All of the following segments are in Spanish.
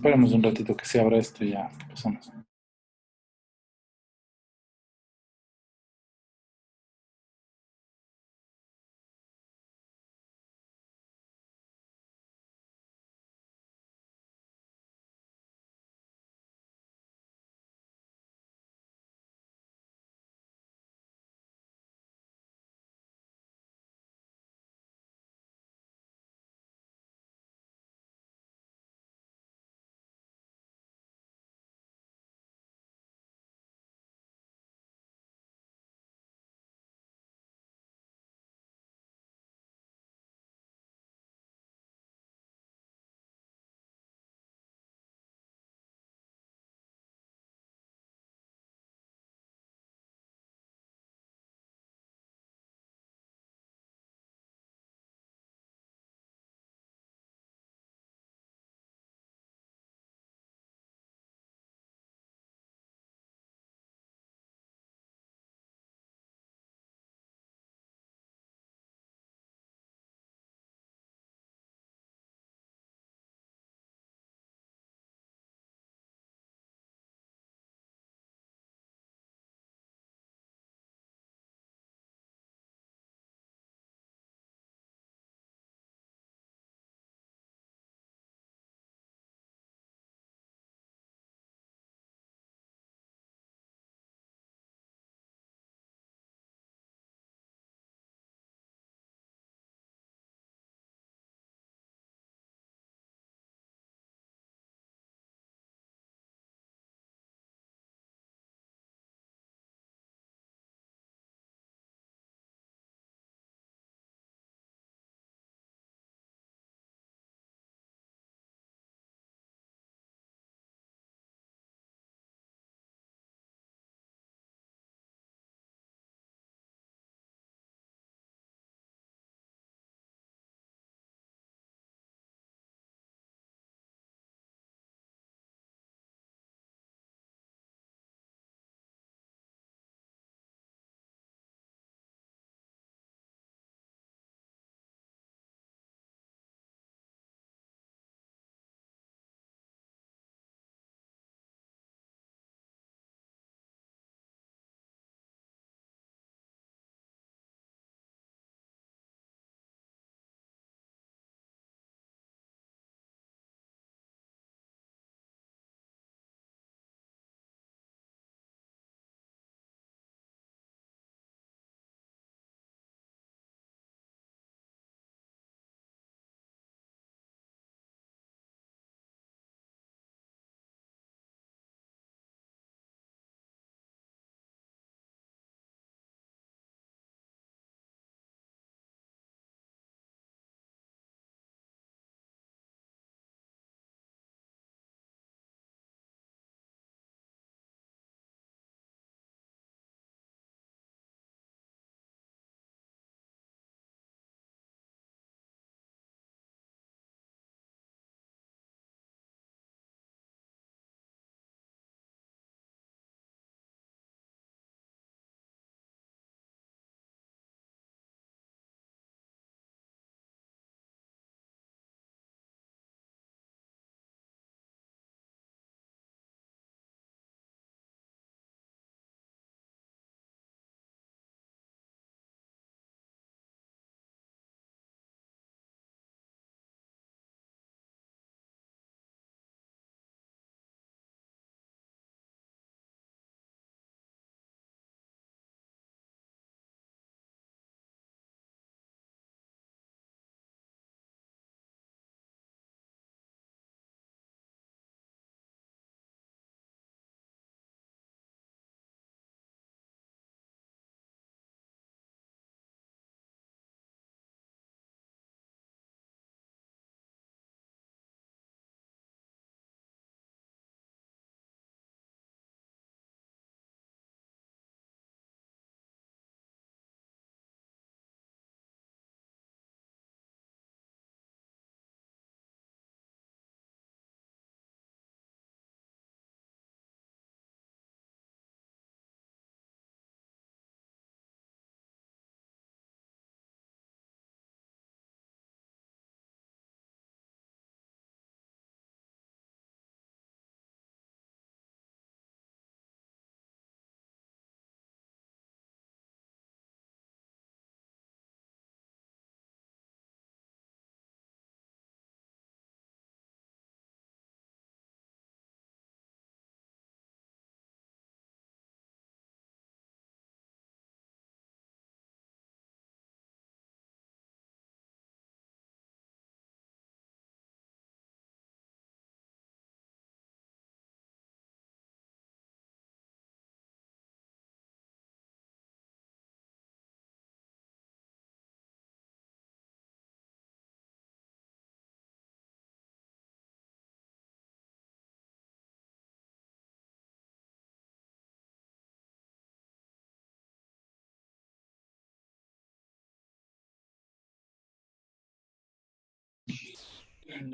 Esperemos un ratito que se abra esto y ya empezamos.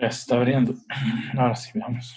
Ya se está abriendo. Ahora sí, veamos.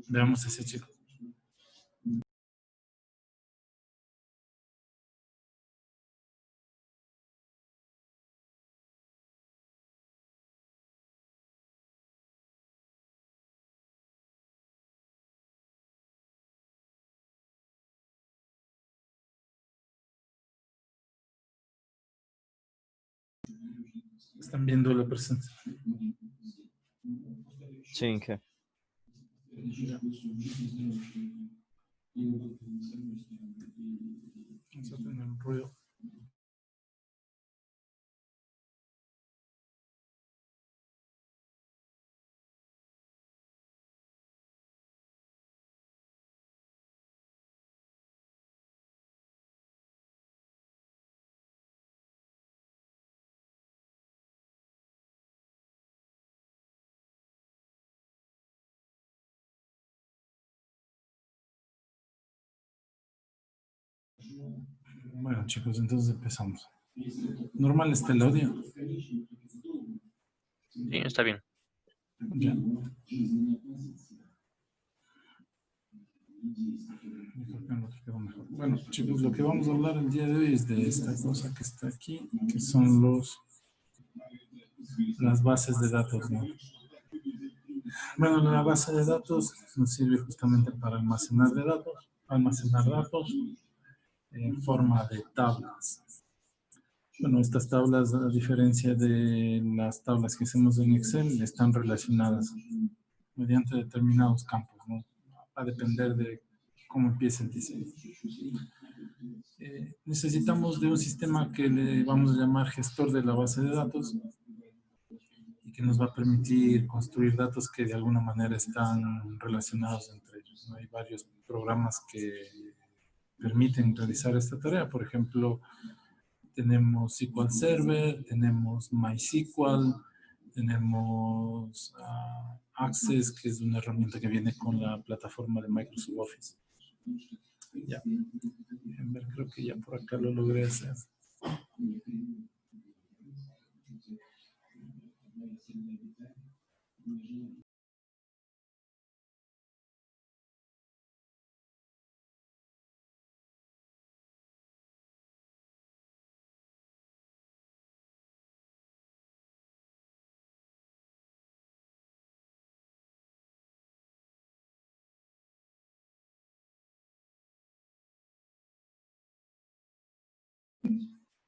Veamos ese chico. Están viendo la presencia. Sí, ¿en qué? Ya. Vamos a tener un ruido. Bueno, chicos, entonces empezamos. Normal está el audio. Sí, está bien. Ya. Yo creo que en otro quedó mejor. Bueno, chicos, lo que vamos a hablar el día de hoy es de esta cosa que está aquí, que son las bases de datos, ¿no? Bueno, la base de datos nos sirve justamente para almacenar datos en forma de tablas. Bueno, estas tablas, a diferencia de las tablas que hacemos en Excel, están relacionadas mediante determinados campos, ¿no? Va a depender de cómo empiece el diseño. Necesitamos de un sistema que le vamos a llamar gestor de la base de datos y que nos va a permitir construir datos que de alguna manera están relacionados entre ellos, ¿no? Hay varios programas que permiten realizar esta tarea. Por ejemplo, tenemos SQL Server, tenemos MySQL, Tenemos Access, que es una herramienta que viene con la plataforma de Microsoft Office. Ya. A ver, creo que ya por acá lo logré hacer.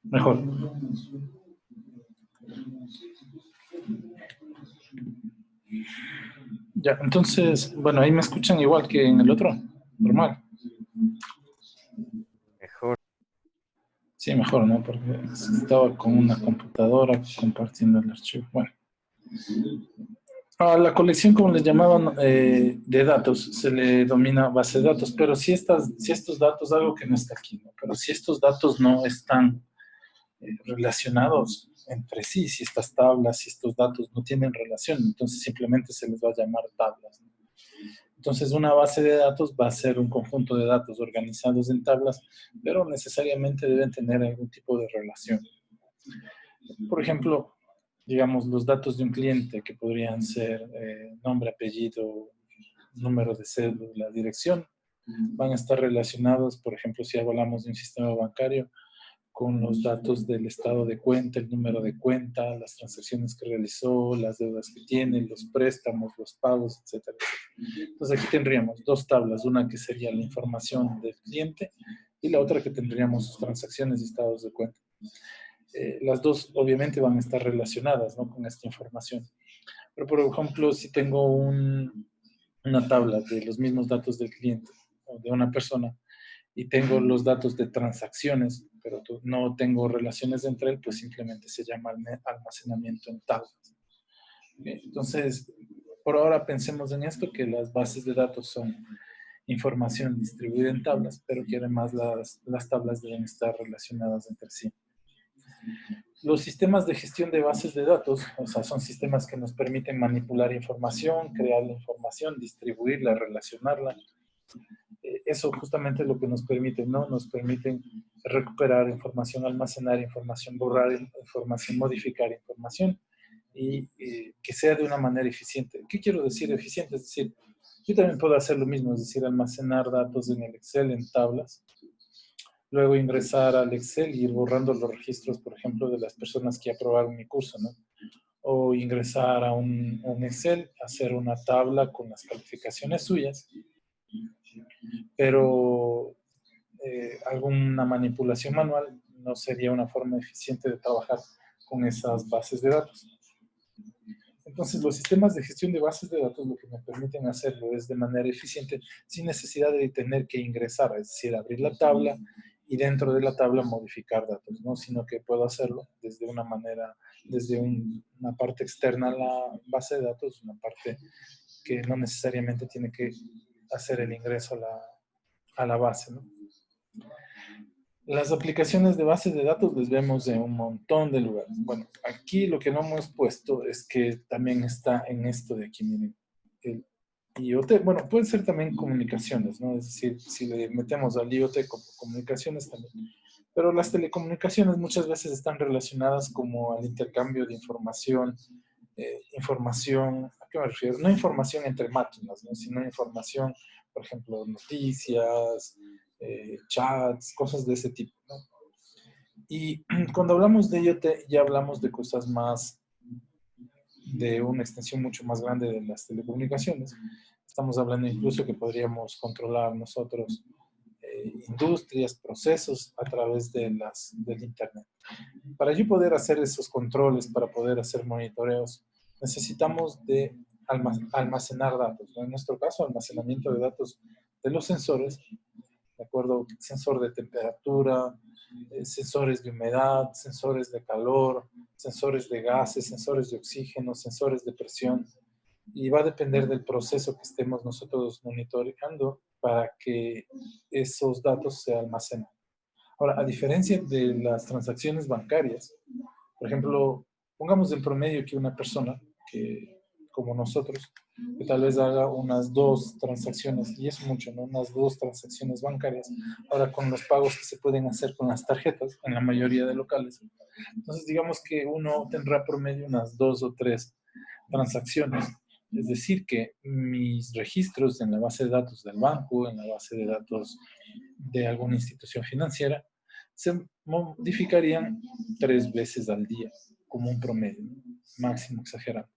Mejor. Ya, entonces, bueno, ahí me escuchan igual que en el otro, normal. Mejor. Sí, mejor, ¿no? Porque estaba con una computadora compartiendo el archivo. Bueno. A la colección, como les llamaban, de datos, se le denomina base de datos, pero si estos datos, algo que no está aquí, ¿no? Pero si estos datos no están relacionados entre sí, si estas tablas, si estos datos no tienen relación, entonces simplemente se les va a llamar tablas, ¿no? Entonces una base de datos va a ser un conjunto de datos organizados en tablas, pero necesariamente deben tener algún tipo de relación. Por ejemplo, digamos, los datos de un cliente que podrían ser nombre, apellido, número de cédula, dirección, van a estar relacionados, por ejemplo, si hablamos de un sistema bancario, con los datos del estado de cuenta, el número de cuenta, las transacciones que realizó, las deudas que tiene, los préstamos, los pagos, etcétera, etcétera. Entonces aquí tendríamos dos tablas, una que sería la información del cliente y la otra que tendríamos sus transacciones y estados de cuenta. Las dos obviamente van a estar relacionadas, ¿no?, con esta información. Pero por ejemplo, si tengo una tabla de los mismos datos del cliente o de una persona, y tengo los datos de transacciones, pero no tengo relaciones entre él, pues simplemente se llama almacenamiento en tablas. Entonces, por ahora pensemos en esto, que las bases de datos son información distribuida en tablas, pero que además las tablas deben estar relacionadas entre sí. Los sistemas de gestión de bases de datos, o sea, son sistemas que nos permiten manipular información, crear la información, distribuirla, relacionarla. Eso justamente es lo que nos permite, ¿no? Nos permiten recuperar información, almacenar información, borrar información, modificar información y que sea de una manera eficiente. ¿Qué quiero decir eficiente? Es decir, yo también puedo hacer lo mismo, es decir, almacenar datos en el Excel, en tablas, luego ingresar al Excel y ir borrando los registros, por ejemplo, de las personas que aprobaron mi curso, ¿no? O ingresar a un Excel, hacer una tabla con las calificaciones suyas, pero alguna manipulación manual no sería una forma eficiente de trabajar con esas bases de datos. Entonces, los sistemas de gestión de bases de datos lo que me permiten hacerlo es de manera eficiente, sin necesidad de tener que ingresar, es decir, abrir la tabla y dentro de la tabla modificar datos, ¿no? Sino que puedo hacerlo desde una manera, desde una parte externa a la base de datos, una parte que no necesariamente tiene que hacer el ingreso a la base, ¿no? Las aplicaciones de bases de datos les vemos en un montón de lugares. Bueno, aquí lo que no hemos puesto es que también está en esto de aquí, miren. El IoT, bueno, pueden ser también comunicaciones, ¿no? Es decir, si le metemos al IoT como comunicaciones también. Pero las telecomunicaciones muchas veces están relacionadas como al intercambio de información, ¿a qué me refiero? No información entre máquinas, ¿no?, sino información, por ejemplo, noticias, chats, cosas de ese tipo, ¿no? Y cuando hablamos de IoT ya hablamos de cosas más, de una extensión mucho más grande de las telecomunicaciones. Estamos hablando incluso que podríamos controlar nosotros industrias, procesos a través del Internet. Para yo poder hacer esos controles, para poder hacer monitoreos, necesitamos de almacenar datos, ¿no? En nuestro caso, almacenamiento de datos de los sensores, ¿de acuerdo? Sensor de temperatura, sensores de humedad, sensores de calor, sensores de gases, sensores de oxígeno, sensores de presión. Y va a depender del proceso que estemos nosotros monitoreando para que esos datos se almacenen. Ahora, a diferencia de las transacciones bancarias, por ejemplo, pongamos en promedio que una persona que, como nosotros, que tal vez haga unas 2 transacciones, y es mucho, ¿no? Unas 2 transacciones bancarias, ahora con los pagos que se pueden hacer con las tarjetas en la mayoría de locales. Entonces, digamos que uno tendrá promedio unas 2 o 3 transacciones. Es decir, que mis registros en la base de datos del banco, en la base de datos de alguna institución financiera, se modificarían 3 veces al día, como un promedio, ¿no? Máximo exagerado.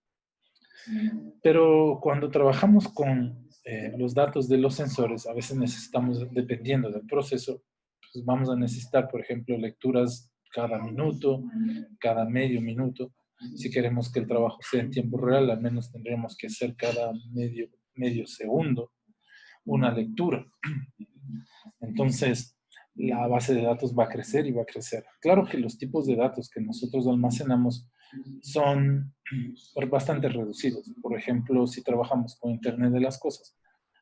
Pero cuando trabajamos con los datos de los sensores, a veces necesitamos, dependiendo del proceso, pues vamos a necesitar, por ejemplo, lecturas cada minuto, cada medio minuto. Si queremos que el trabajo sea en tiempo real, al menos tendríamos que hacer cada medio segundo una lectura. Entonces, la base de datos va a crecer y va a crecer. Claro que los tipos de datos que nosotros almacenamos son bastante reducidos. Por ejemplo, si trabajamos con Internet de las cosas,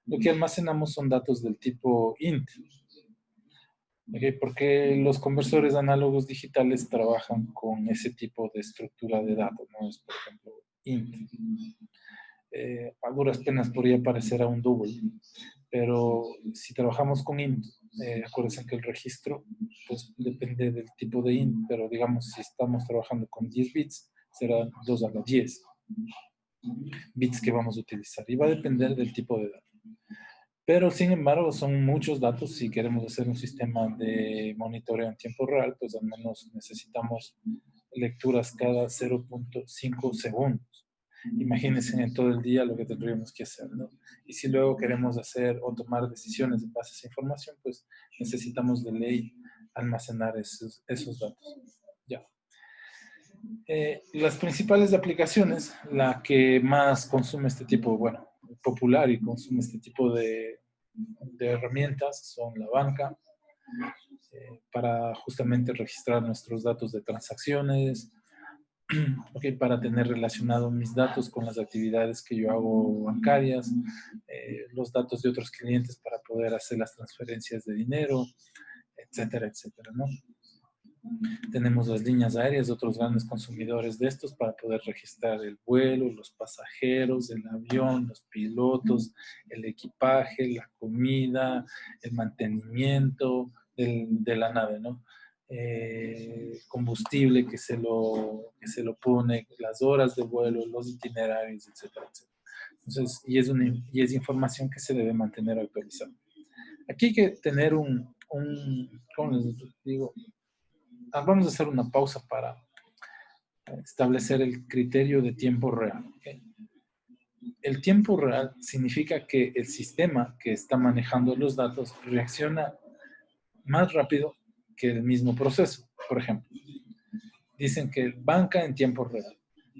lo que almacenamos son datos del tipo int. ¿Okay? Porque los conversores análogos digitales trabajan con ese tipo de estructura de datos, ¿no? Es, por ejemplo, int. A duras penas podría parecer a un double, pero si trabajamos con int, acuérdense que el registro pues depende del tipo de int, pero digamos si estamos trabajando con 10 bits, será 2 a la 10 bits que vamos a utilizar y va a depender del tipo de dato. Pero sin embargo son muchos datos. Si queremos hacer un sistema de monitoreo en tiempo real, pues al menos necesitamos lecturas cada 0.5 segundos. Imagínense en todo el día lo que tendríamos que hacer, ¿no? Y si luego queremos hacer o tomar decisiones en base a esa información, pues necesitamos de ley almacenar esos datos. Ya. Las principales aplicaciones, la que más consume este tipo, bueno, popular y consume este tipo de herramientas son la banca, para justamente registrar nuestros datos de transacciones, okay, para tener relacionado mis datos con las actividades que yo hago bancarias, los datos de otros clientes para poder hacer las transferencias de dinero, etcétera, etcétera, ¿no? Tenemos las líneas aéreas, otros grandes consumidores de estos para poder registrar el vuelo, los pasajeros, el avión, los pilotos, el equipaje, la comida, el mantenimiento de la nave, ¿no? Combustible que se lo pone, las horas de vuelo, los itinerarios, etcétera, etcétera. Entonces, y es información que se debe mantener actualizada. Aquí hay que tener ¿cómo les digo? Vamos a hacer una pausa para establecer el criterio de tiempo real. ¿Okay? El tiempo real significa que el sistema que está manejando los datos reacciona más rápido que el mismo proceso. Por ejemplo, dicen que banca en tiempo real.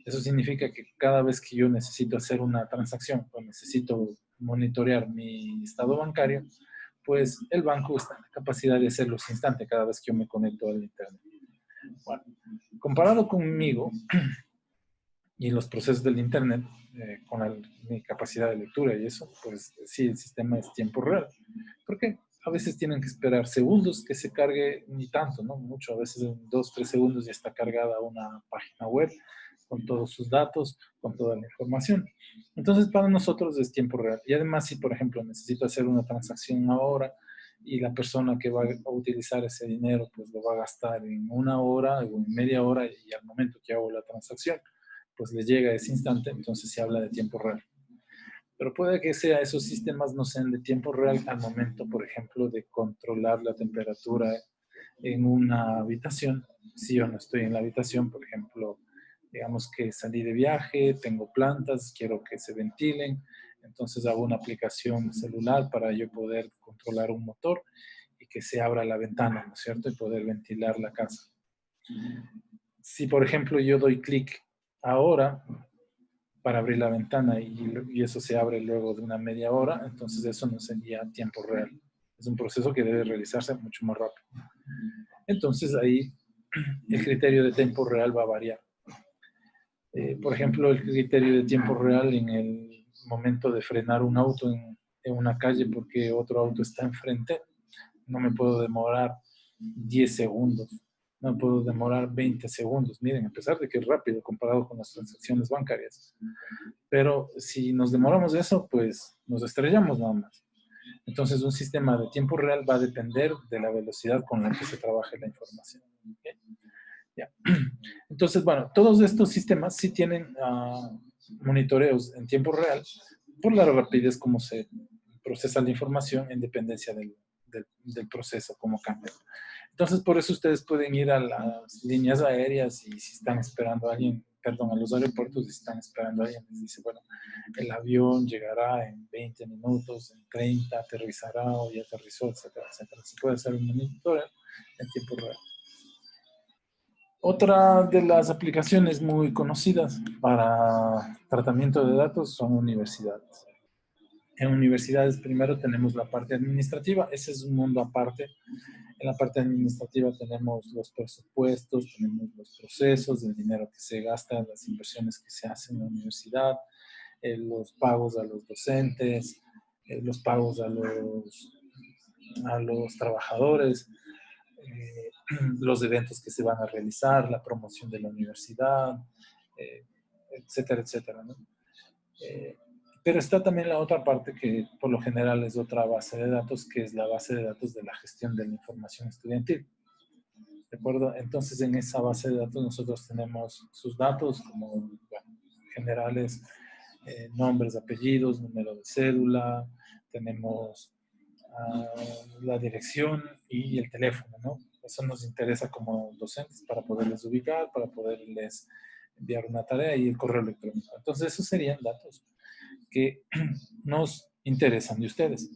Eso significa que cada vez que yo necesito hacer una transacción o necesito monitorear mi estado bancario, pues el banco está en la capacidad de hacerlo al instante cada vez que yo me conecto al Internet. Bueno, comparado conmigo y los procesos del Internet, con mi capacidad de lectura y eso, pues sí, el sistema es tiempo real. Porque a veces tienen que esperar segundos que se cargue, ni tanto, ¿no? Mucho, a veces en 2, 3 segundos ya está cargada una página web con todos sus datos, con toda la información. Entonces, para nosotros es tiempo real. Y además, si por ejemplo necesito hacer una transacción ahora y la persona que va a utilizar ese dinero, pues lo va a gastar en 1 hora o en media hora y al momento que hago la transacción, pues le llega ese instante, entonces se habla de tiempo real. Pero puede que esos sistemas no sean de tiempo real al momento, por ejemplo, de controlar la temperatura en una habitación. Si yo no estoy en la habitación, por ejemplo, digamos que salí de viaje, tengo plantas, quiero que se ventilen, entonces hago una aplicación celular para yo poder controlar un motor y que se abra la ventana, ¿no es cierto? Y poder ventilar la casa. Si, por ejemplo, yo doy clic ahora para abrir la ventana y eso se abre luego de una media hora, entonces eso no sería tiempo real. Es un proceso que debe realizarse mucho más rápido. Entonces ahí el criterio de tiempo real va a variar. Por ejemplo, el criterio de tiempo real en el momento de frenar un auto en una calle porque otro auto está enfrente, no me puedo demorar 10 segundos No puedo demorar 20 segundos. Miren, a pesar de que es rápido comparado con las transacciones bancarias. Pero si nos demoramos eso, pues nos estrellamos nada más. Entonces, un sistema de tiempo real va a depender de la velocidad con la que se trabaje la información. ¿Okay? Ya. Entonces, bueno, todos estos sistemas sí tienen monitoreos en tiempo real por la rapidez como se procesa la información en dependencia del proceso, cómo cambia. Entonces, por eso ustedes pueden ir a las líneas aéreas y si están esperando a alguien, perdón, a los aeropuertos y si están esperando a alguien, les dice, bueno, el avión llegará en 20 minutos, en 30, aterrizará o ya aterrizó, etcétera, etcétera. Se puede hacer un monitoreo en tiempo real. Otra de las aplicaciones muy conocidas para tratamiento de datos son universidades. En universidades primero tenemos la parte administrativa, ese es un mundo aparte. En la parte administrativa tenemos los presupuestos, tenemos los procesos, el dinero que se gasta, las inversiones que se hacen en la universidad, los pagos a los docentes, los pagos a los trabajadores, los eventos que se van a realizar, la promoción de la universidad, etcétera, etcétera, ¿no? Pero está también la otra parte que por lo general es otra base de datos, que es la base de datos de la gestión de la información estudiantil. ¿De acuerdo? Entonces, en esa base de datos nosotros tenemos sus datos como bueno, generales, nombres, apellidos, número de cédula, tenemos la dirección y el teléfono, ¿no? Eso nos interesa como docentes para poderles ubicar, para poderles enviar una tarea y el correo electrónico. Entonces, esos serían datos que nos interesan de ustedes.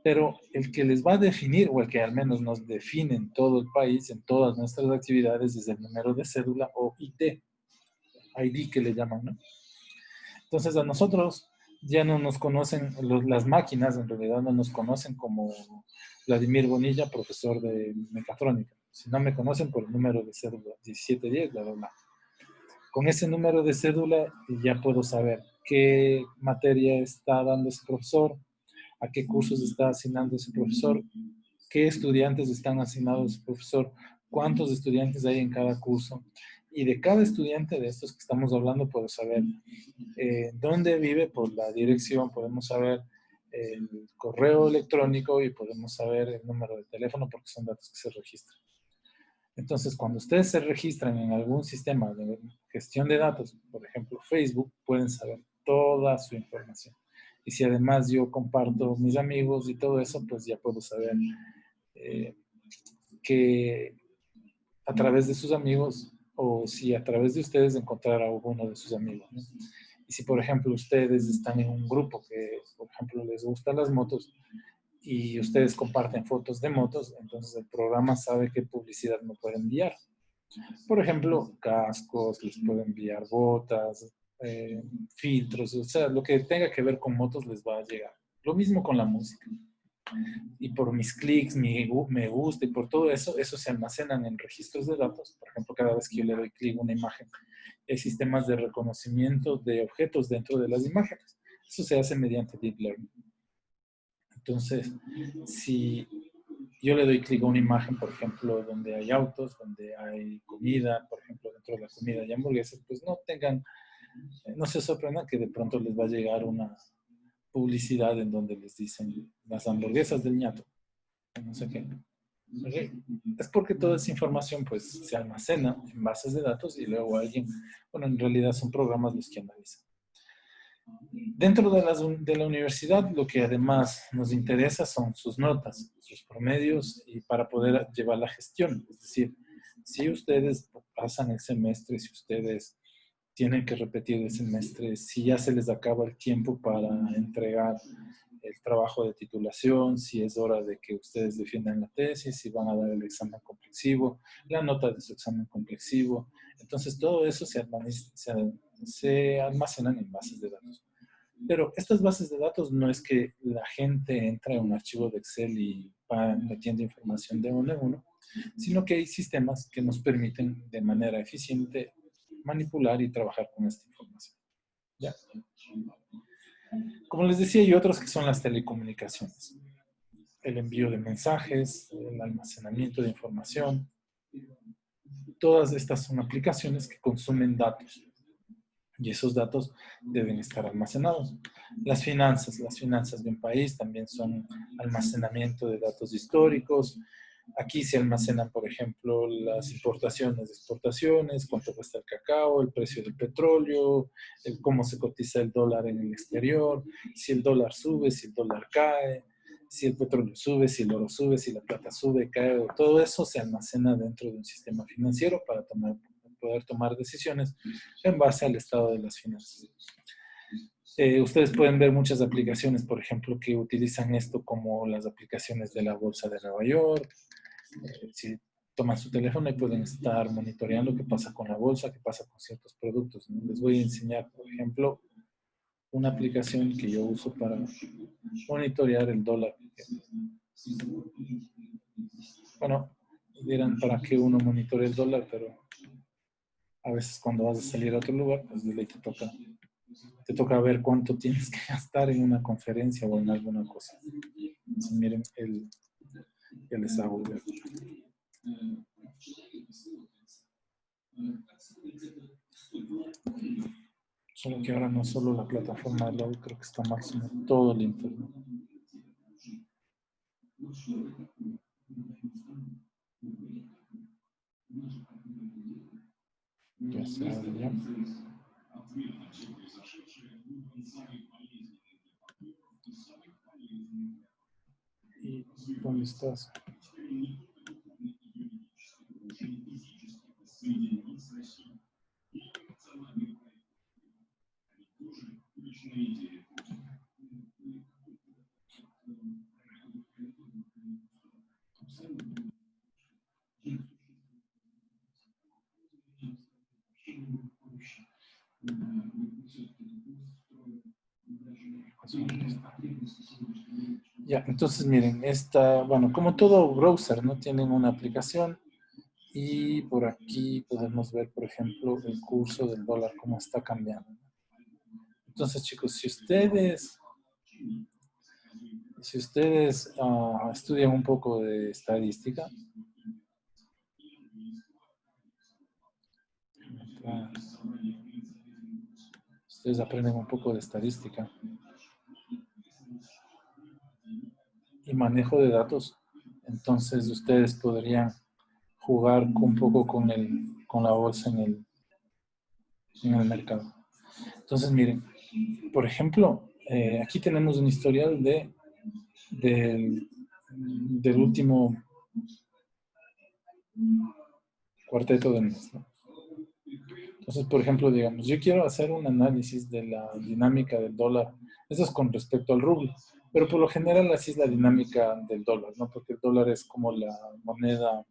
Pero el que les va a definir, o el que al menos nos define en todo el país, en todas nuestras actividades, es el número de cédula o ID que le llaman, ¿no? Entonces a nosotros ya no nos conocen, las máquinas en realidad no nos conocen como Vladimir Bonilla, profesor de mecatrónica, sino me conocen por el número de cédula 1710, bla, bla, bla. Con ese número de cédula ya puedo saber qué materia está dando ese profesor, a qué cursos está asignando ese profesor, qué estudiantes están asignados a ese profesor, cuántos estudiantes hay en cada curso. Y de cada estudiante de estos que estamos hablando puedo saber dónde vive por la dirección, podemos saber el correo electrónico y podemos saber el número de teléfono porque son datos que se registran. Entonces, cuando ustedes se registran en algún sistema de gestión de datos, por ejemplo Facebook, pueden saber toda su información. Y si además yo comparto mis amigos y todo eso, pues ya puedo saber que a través de sus amigos o si a través de ustedes encontrar a alguno de sus amigos, ¿no? Y si, por ejemplo, ustedes están en un grupo que, por ejemplo, les gustan las motos y ustedes comparten fotos de motos, entonces el programa sabe qué publicidad me puede enviar. Por ejemplo, cascos, les puede enviar botas, filtros, o sea, lo que tenga que ver con motos les va a llegar. Lo mismo con la música. Y por mis clics, me gusta y por todo eso, eso se almacenan en registros de datos. Por ejemplo, cada vez que yo le doy clic a una imagen, hay sistemas de reconocimiento de objetos dentro de las imágenes. Eso se hace mediante Deep Learning. Entonces, si yo le doy clic a una imagen, por ejemplo, donde hay autos, donde hay comida, por ejemplo, dentro de la comida hay hamburguesas, pues no se sorprendan que de pronto les va a llegar una publicidad en donde les dicen las hamburguesas del ñato, no sé qué. ¿Okay? Es porque toda esa información pues se almacena en bases de datos y luego alguien, bueno, en realidad son programas los que analizan. Dentro de la universidad, lo que además nos interesa son sus notas, sus promedios y para poder llevar la gestión. Es decir, si ustedes pasan el semestre, si ustedes tienen que repetir el semestre, si ya se les acaba el tiempo para entregar el trabajo de titulación, si es hora de que ustedes defiendan la tesis, si van a dar el examen complexivo, la nota de su examen complexivo. Entonces, todo eso se almacenan en bases de datos. Pero estas bases de datos no es que la gente entre a un archivo de Excel y va metiendo información de uno en uno, sino que hay sistemas que nos permiten de manera eficiente manipular y trabajar con esta información. ¿Ya? Como les decía, hay otros que son las telecomunicaciones. El envío de mensajes, el almacenamiento de información. todas estas son aplicaciones que consumen datos. Y esos datos deben estar almacenados. Las finanzas de un país también son almacenamiento de datos históricos. Aquí se almacenan, por ejemplo, las importaciones, exportaciones, cuánto cuesta el cacao, el precio del petróleo, cómo se cotiza el dólar en el exterior, si el dólar sube, si el dólar cae, si el petróleo sube, si el oro sube, si la plata sube, cae. Todo eso se almacena dentro de un sistema financiero para poder tomar decisiones en base al estado de las finanzas. Ustedes pueden ver muchas aplicaciones, por ejemplo, que utilizan esto como las aplicaciones de la Bolsa de Nueva York. Si toman su teléfono y pueden estar monitoreando qué pasa con la bolsa, qué pasa con ciertos productos, ¿no? Les voy a enseñar, por ejemplo, una aplicación que yo uso para monitorear el dólar. Bueno, dirán para qué uno monitorea el dólar, pero a veces cuando vas a salir a otro lugar, pues de ley te toca ver cuánto tienes que gastar en una conferencia o en alguna cosa. Entonces, miren, ya les hago ver. Solo que ahora no solo la plataforma de Load, creo que está mal, sino todo el internet. Ya se abre ya. ¿Y dónde estás? Ya, entonces miren, bueno, como todo browser, ¿no? Tienen una aplicación y por aquí podemos ver, por ejemplo, el curso del dólar, cómo está cambiando. Entonces, chicos, si ustedes estudian un poco de estadística, ustedes aprenden un poco de estadística y manejo de datos, entonces ustedes podrían jugar un poco con la bolsa en el mercado. Entonces, miren, por ejemplo, aquí tenemos un historial del último cuarteto del mes, ¿no? Entonces, por ejemplo, digamos, yo quiero hacer un análisis de la dinámica del dólar. Eso es con respecto al rublo. Pero por lo general así es la dinámica del dólar, ¿no? Porque el dólar es como la moneda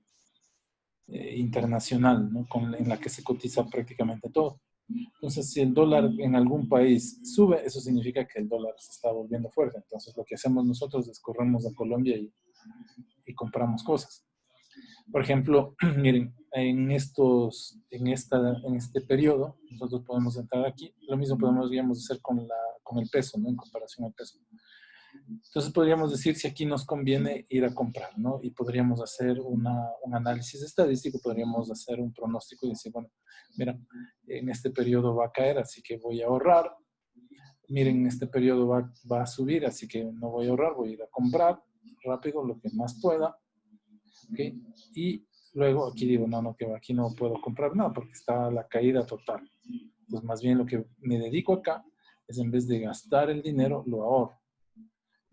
internacional, ¿no? En la que se cotiza prácticamente todo. Entonces, si el dólar en algún país sube, eso significa que el dólar se está volviendo fuerte. Entonces, lo que hacemos nosotros es corremos a Colombia y compramos cosas. Por ejemplo, miren, en este periodo, nosotros podemos entrar aquí. Lo mismo podríamos hacer con el peso, ¿no? En comparación al peso. Entonces podríamos decir si aquí nos conviene ir a comprar, ¿no? Y podríamos hacer un análisis estadístico, podríamos hacer un pronóstico y decir, bueno, mira, en este periodo va a caer, así que voy a ahorrar. Miren, en este periodo va a subir, así que no voy a ahorrar, voy a ir a comprar rápido lo que más pueda. ¿Okay? Y luego aquí digo, no, que aquí no puedo comprar nada porque está la caída total. Pues más bien lo que me dedico acá es en vez de gastar el dinero, lo ahorro.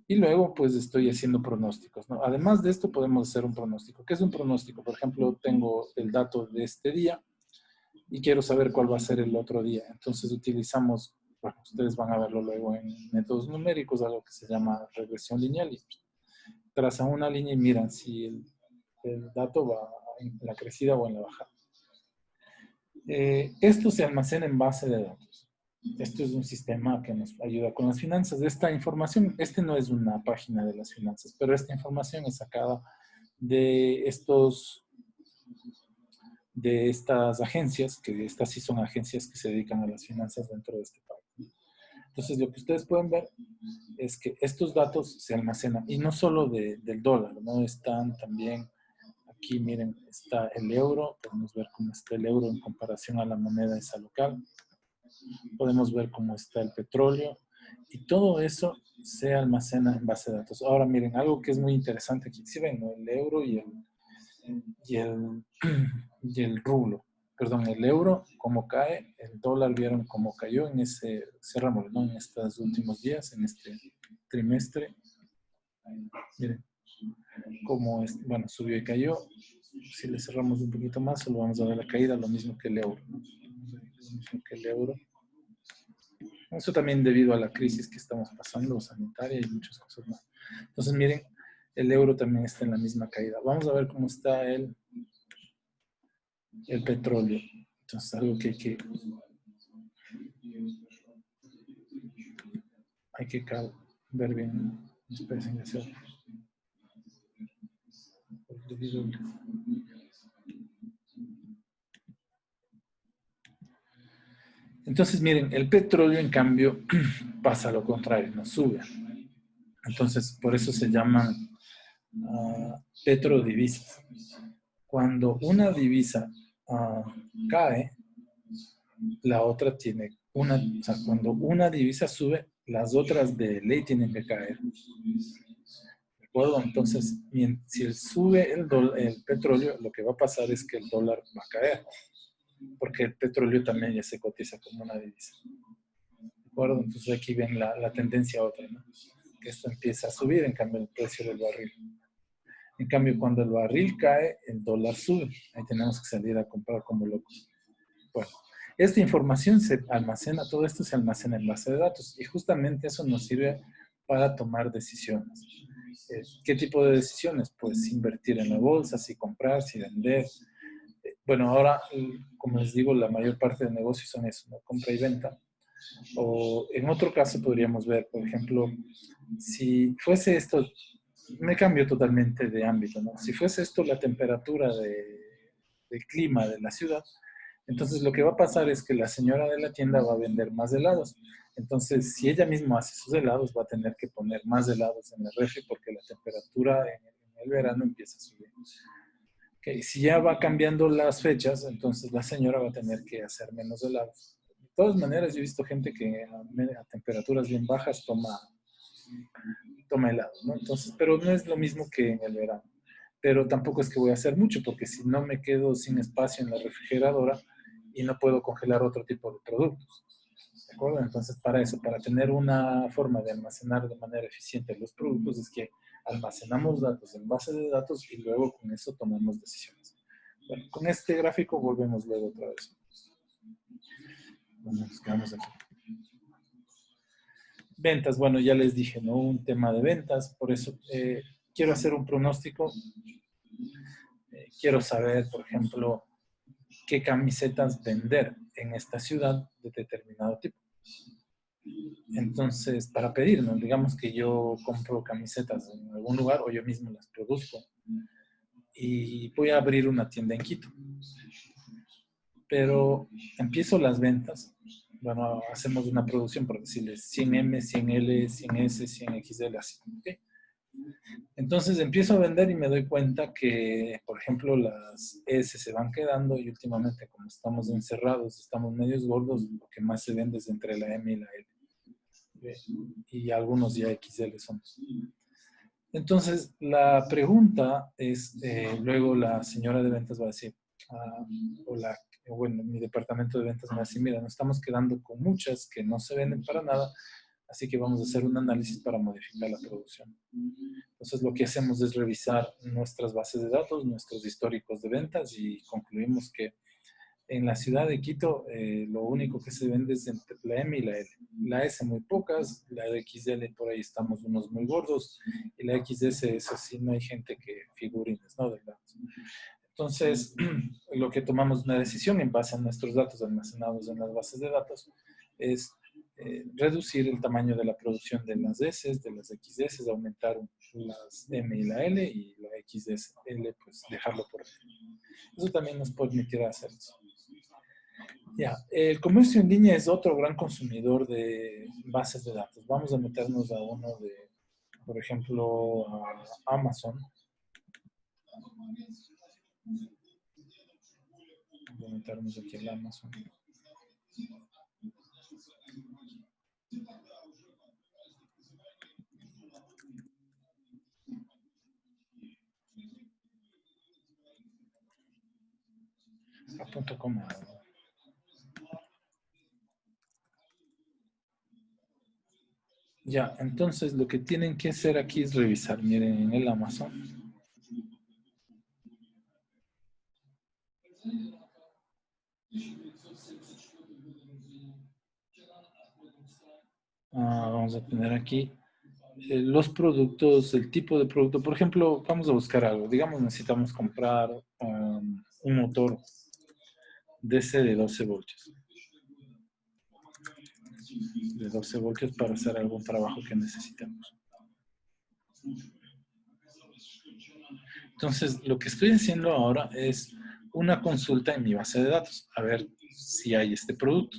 Y luego, pues, estoy haciendo pronósticos, ¿no? Además de esto, podemos hacer un pronóstico. ¿Qué es un pronóstico? Por ejemplo, tengo el dato de este día y quiero saber cuál va a ser el otro día. Entonces, utilizamos, bueno, ustedes van a verlo luego en métodos numéricos, algo que se llama regresión lineal. Y trazan una línea y miran si el dato va en la crecida o en la bajada. Esto se almacena en base de datos. Esto es un sistema que nos ayuda con las finanzas. Esta información, no es una página de las finanzas, pero esta información es sacada de estas agencias, que estas sí son agencias que se dedican a las finanzas dentro de este país. Entonces, lo que ustedes pueden ver es que estos datos se almacenan, y no solo del dólar, ¿no? Están también Aquí miren, está el euro. Podemos ver cómo está el euro en comparación a la moneda esa local. Podemos ver cómo está el petróleo. Y todo eso se almacena en base de datos. Ahora miren, algo que es muy interesante aquí. Si ven, ¿no? El euro y el rublo. Perdón, el euro, cómo cae, el dólar, vieron cómo cayó en ese, cerramos, ¿no? En estos últimos días, en este trimestre. Miren, cómo es, bueno, subió y cayó. Si le cerramos un poquito más, solo vamos a ver la caída, lo mismo que el euro, ¿no? Lo mismo que el euro. Eso también debido a la crisis que estamos pasando, sanitaria y muchas cosas más. Entonces, miren, el euro también está en la misma caída. Vamos a ver cómo está el petróleo. Entonces, algo que hay que ver bien. Esperen, entonces, miren, el petróleo, en cambio, pasa lo contrario, no sube. Entonces, por eso se llaman petrodivisas. Cuando una divisa cae, la otra tiene una, o sea, cuando una divisa sube, las otras de ley tienen que caer. ¿De acuerdo? Entonces, si sube el petróleo, lo que va a pasar es que el dólar va a caer, porque el petróleo también ya se cotiza como una divisa. ¿De acuerdo? Entonces aquí ven la tendencia otra, ¿no? Que esto empieza a subir, en cambio el precio del barril. En cambio, cuando el barril cae, el dólar sube. Ahí tenemos que salir a comprar como locos. Bueno, esta información se almacena, todo esto se almacena en base de datos y justamente eso nos sirve para tomar decisiones. ¿Qué tipo de decisiones? Pues invertir en la bolsa, si comprar, si vender. Bueno, ahora, como les digo, la mayor parte de negocios son eso, ¿no? Compra y venta. O en otro caso podríamos ver, por ejemplo, si fuese esto, me cambio totalmente de ámbito, ¿no? Si fuese esto la temperatura del clima de la ciudad, entonces lo que va a pasar es que la señora de la tienda va a vender más helados. Entonces, si ella misma hace sus helados, va a tener que poner más helados en el refri porque la temperatura en el verano empieza a subir. Okay. Si ya va cambiando las fechas, entonces la señora va a tener que hacer menos helados. De todas maneras, yo he visto gente que a temperaturas bien bajas toma helado, ¿no? Entonces, pero no es lo mismo que en el verano. Pero tampoco es que voy a hacer mucho, porque si no me quedo sin espacio en la refrigeradora y no puedo congelar otro tipo de productos. ¿De acuerdo? Entonces, para eso, para tener una forma de almacenar de manera eficiente los productos, es que almacenamos datos en base de datos y luego con eso tomamos decisiones. Bueno, con este gráfico volvemos luego otra vez. Bueno, nos quedamos aquí. Ventas, bueno, ya les dije, ¿no? Un tema de ventas, por eso quiero hacer un pronóstico. Quiero saber, por ejemplo, qué camisetas vender en esta ciudad de determinado tipo. Entonces, para pedir, ¿no? Digamos que yo compro camisetas en algún lugar o yo mismo las produzco y voy a abrir una tienda en Quito. Pero empiezo las ventas. Bueno, hacemos una producción, por decirles 100M, 100L, 100S, 100XL, así. ¿Okay? Entonces empiezo a vender y me doy cuenta que, por ejemplo, las S se van quedando y últimamente como estamos encerrados, estamos medios gordos, lo que más se vende es entre la M y la L. Y algunos ya XL somos. Entonces, la pregunta es, luego la señora de ventas va a decir, bueno, mi departamento de ventas me va a decir, mira, nos estamos quedando con muchas que no se venden para nada, así que vamos a hacer un análisis para modificar la producción. Entonces, lo que hacemos es revisar nuestras bases de datos, nuestros históricos de ventas y concluimos que en la ciudad de Quito lo único que se vende es entre la M y la L. La S muy pocas, la XL por ahí estamos unos muy gordos y la XS, eso sí, no hay gente que figurines, ¿no? Entonces, lo que tomamos una decisión en base a nuestros datos almacenados en las bases de datos es reducir el tamaño de la producción de las S, de las XS, aumentar las M y la L y la XL, pues dejarlo por ahí. Eso también nos permitirá hacer eso. Ya, el comercio en línea es otro gran consumidor de bases de datos. Vamos a meternos a uno de, por ejemplo, a Amazon. Voy a meternos aquí en Amazon. .com. Ya, entonces lo que tienen que hacer aquí es revisar, miren, en el Amazon. Vamos a tener aquí los productos, el tipo de producto. Por ejemplo, vamos a buscar algo. Digamos, necesitamos comprar un motor DC de 12 voltios. De 12 voltios para hacer algún trabajo que necesitamos. Entonces, lo que estoy haciendo ahora es una consulta en mi base de datos, a ver si hay este producto.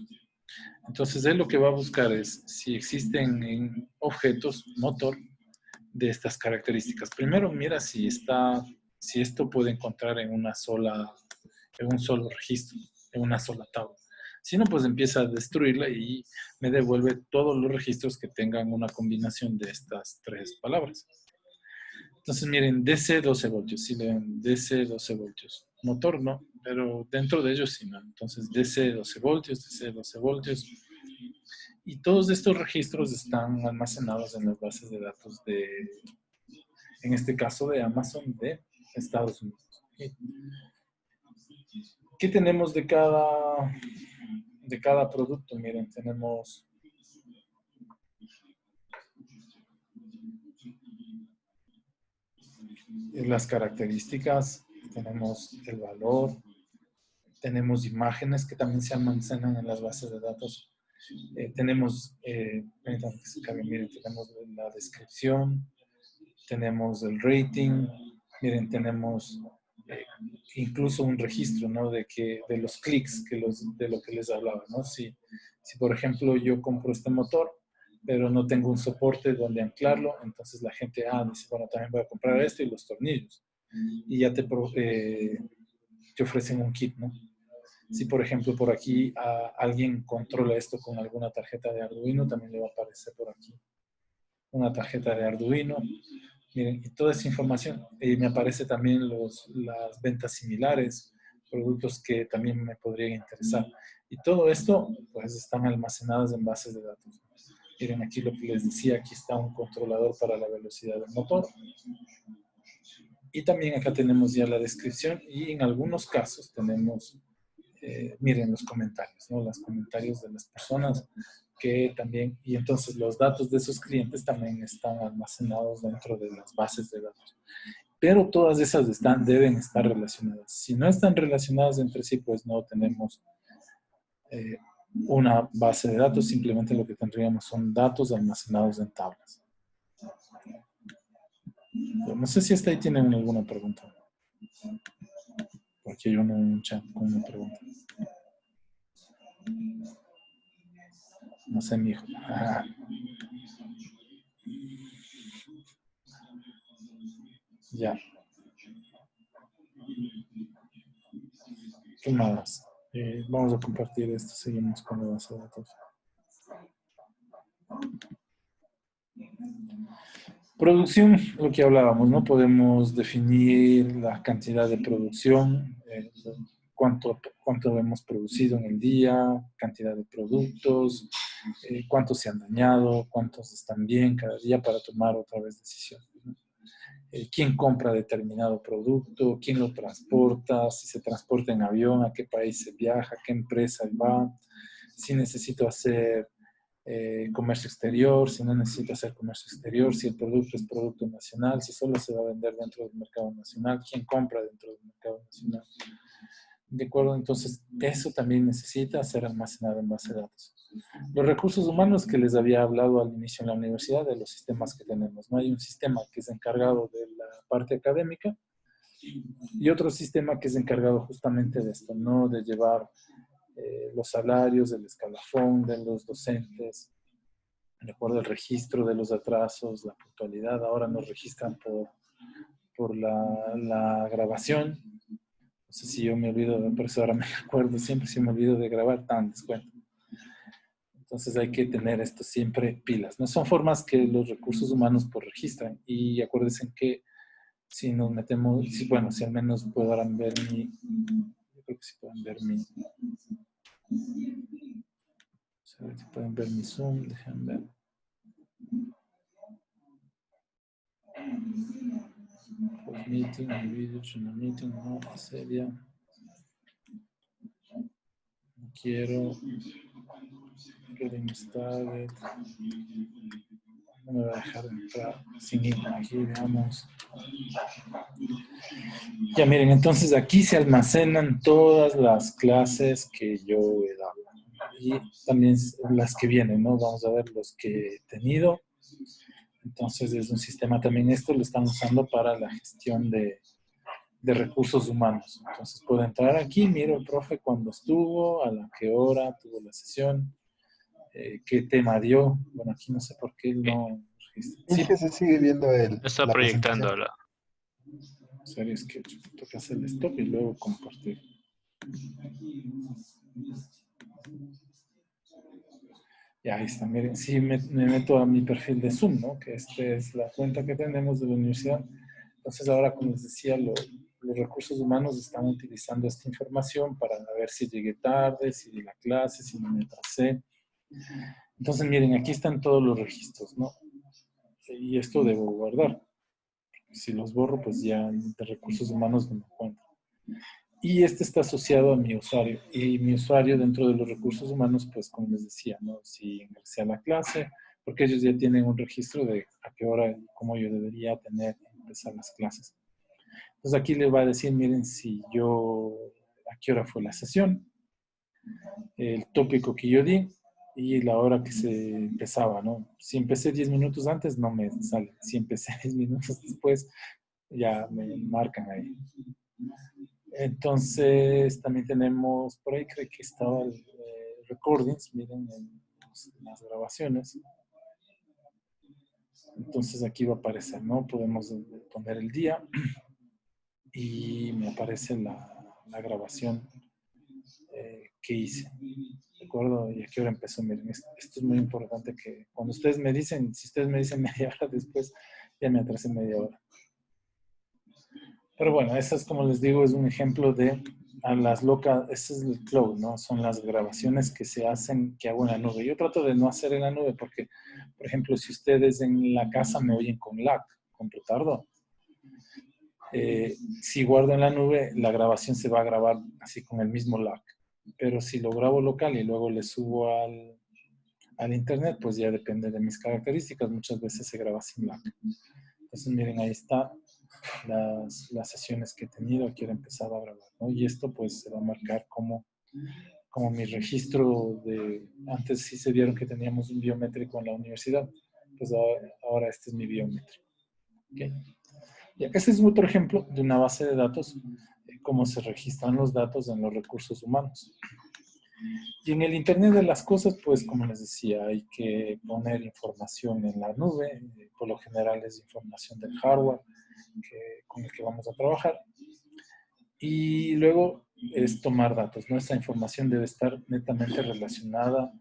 Entonces, él lo que va a buscar es si existen objetos motor de estas características. Primero, mira si esto puede encontrar en un solo registro, en una sola tabla. Si no, pues empieza a destruirla y me devuelve todos los registros que tengan una combinación de estas tres palabras. Entonces, miren, DC 12 voltios, si le ven DC 12 voltios. Motor no, pero dentro de ellos sí, ¿no? Entonces, DC 12 voltios, DC 12 voltios. Y todos estos registros están almacenados en las bases de datos en este caso, de Amazon de Estados Unidos. ¿Qué tenemos de cada producto? Miren, tenemos las características, tenemos el valor, tenemos imágenes que también se almacenan en las bases de datos. Tenemos la descripción, tenemos el rating, miren, tenemos incluso un registro, ¿no? De los clics, de lo que les hablaba, ¿no? Si por ejemplo yo compro este motor, pero no tengo un soporte donde anclarlo, entonces la gente dice, bueno, también voy a comprar esto y los tornillos. Y ya te ofrecen un kit, ¿no? Si, por ejemplo, por aquí alguien controla esto con alguna tarjeta de Arduino, también le va a aparecer por aquí una tarjeta de Arduino. Miren, y toda esa información. Y me aparece también las ventas similares, productos que también me podrían interesar. Y todo esto, pues, están almacenados en bases de datos. Miren, aquí lo que les decía, aquí está un controlador para la velocidad del motor. Y también acá tenemos ya la descripción y en algunos casos tenemos, miren los comentarios, ¿no? Los comentarios de las personas que también, y entonces los datos de esos clientes también están almacenados dentro de las bases de datos. Pero todas esas deben estar relacionadas. Si no están relacionadas entre sí, pues no tenemos una base de datos, simplemente lo que tendríamos son datos almacenados en tablas. No sé si hasta ahí tienen alguna pregunta. Porque yo no hay un chat con una pregunta. No sé, mi hijo. Ya. ¿Qué más? Vamos a compartir esto. Seguimos con la base de datos. Producción, lo que hablábamos, ¿no? Podemos definir la cantidad de producción, cuánto hemos producido en el día, cantidad de productos, cuántos se han dañado, cuántos están bien cada día para tomar otra vez decisiones, ¿no? Quién compra determinado producto, quién lo transporta, si se transporta en avión, a qué país se viaja, qué empresa va, si necesito hacer comercio exterior, si no necesito hacer comercio exterior, si el producto es producto nacional, si solo se va a vender dentro del mercado nacional, quién compra dentro del mercado nacional. ¿De acuerdo? Entonces, eso también necesita ser almacenado en base de datos. Los recursos humanos que les había hablado al inicio en la universidad, de los sistemas que tenemos, ¿no? Hay un sistema que es encargado de la parte académica y otro sistema que es encargado justamente de esto, ¿no? De llevar los salarios, el escalafón de los docentes, de acuerdo al registro de los atrasos, la puntualidad. Ahora nos registran por la grabación. No sé si yo me olvido, por eso ahora me acuerdo, siempre si me olvido de grabar, tan descuento. Entonces hay que tener esto siempre pilas. No son formas que los recursos humanos pues registran. Y acuérdense que si nos metemos, bueno, si al menos podrán ver yo creo que si pueden ver si pueden ver mi Zoom, déjenme ver. Post meeting, mi video, channel meeting, no, seria. No quiero. Getting started. No me va a dejar entrar sin aquí, veamos. Ya miren, entonces aquí se almacenan todas las clases que yo he dado. Y también las que vienen, ¿no? Vamos a ver los que he tenido. Entonces es un sistema también, esto lo están usando para la gestión de recursos humanos. Entonces puedo entrar aquí, miro el profe cuando estuvo, a la qué hora tuvo la sesión, qué tema dio. Bueno, aquí no sé por qué no registra. Es que se sigue viendo Está la proyectando presentación. En serio, es que toca hacer el stop y luego compartir. Ya, ahí está, miren, sí me meto a mi perfil de Zoom, ¿no? Que esta es la cuenta que tenemos de la universidad. Entonces ahora, como les decía, los recursos humanos están utilizando esta información para ver si llegué tarde, si di la clase, si no me atrasé. Entonces, miren, aquí están todos los registros, ¿no? Y esto debo guardar. Si los borro, pues ya de recursos humanos no me encuentro. Y este está asociado a mi usuario. Y mi usuario dentro de los recursos humanos, pues como les decía, ¿no? Si ingresé a la clase, porque ellos ya tienen un registro de a qué hora y cómo yo debería empezar las clases. Entonces aquí les va a decir, miren, a qué hora fue la sesión, el tópico que yo di y la hora que se empezaba, ¿no? Si empecé 10 minutos antes, no me sale. Si empecé 10 minutos después, ya me marcan ahí. Entonces, también tenemos, por ahí creo que estaba el recordings, miren, las grabaciones. Entonces aquí va a aparecer, ¿no? Podemos poner el día y me aparece la grabación que hice. ¿De acuerdo? Y a qué hora empezó. Miren, esto es muy importante que cuando ustedes me dicen, si ustedes me dicen media hora después, ya me atrasé media hora. Pero bueno, eso es, como les digo, es un ejemplo de ese es el cloud, ¿no? Son las grabaciones que se hacen, que hago en la nube. Yo trato de no hacer en la nube porque, por ejemplo, si ustedes en la casa me oyen con lag, con retardo, si guardo en la nube, la grabación se va a grabar así con el mismo lag. Pero si lo grabo local y luego le subo al internet, pues ya depende de mis características. Muchas veces se graba sin lag. Entonces, miren, ahí está las sesiones que he tenido, quiero empezar a grabar, ¿no? Y esto pues se va a marcar como mi registro antes sí se vieron que teníamos un biométrico en la universidad, pues ahora este es mi biométrico. ¿Okay? Ya, ese es otro ejemplo de una base de datos, cómo se registran los datos en los recursos humanos. Y en el Internet de las cosas, pues como les decía, hay que poner información en la nube, por lo general es información del hardware con el que vamos a trabajar. Y luego es tomar datos. Nuestra información debe estar netamente relacionada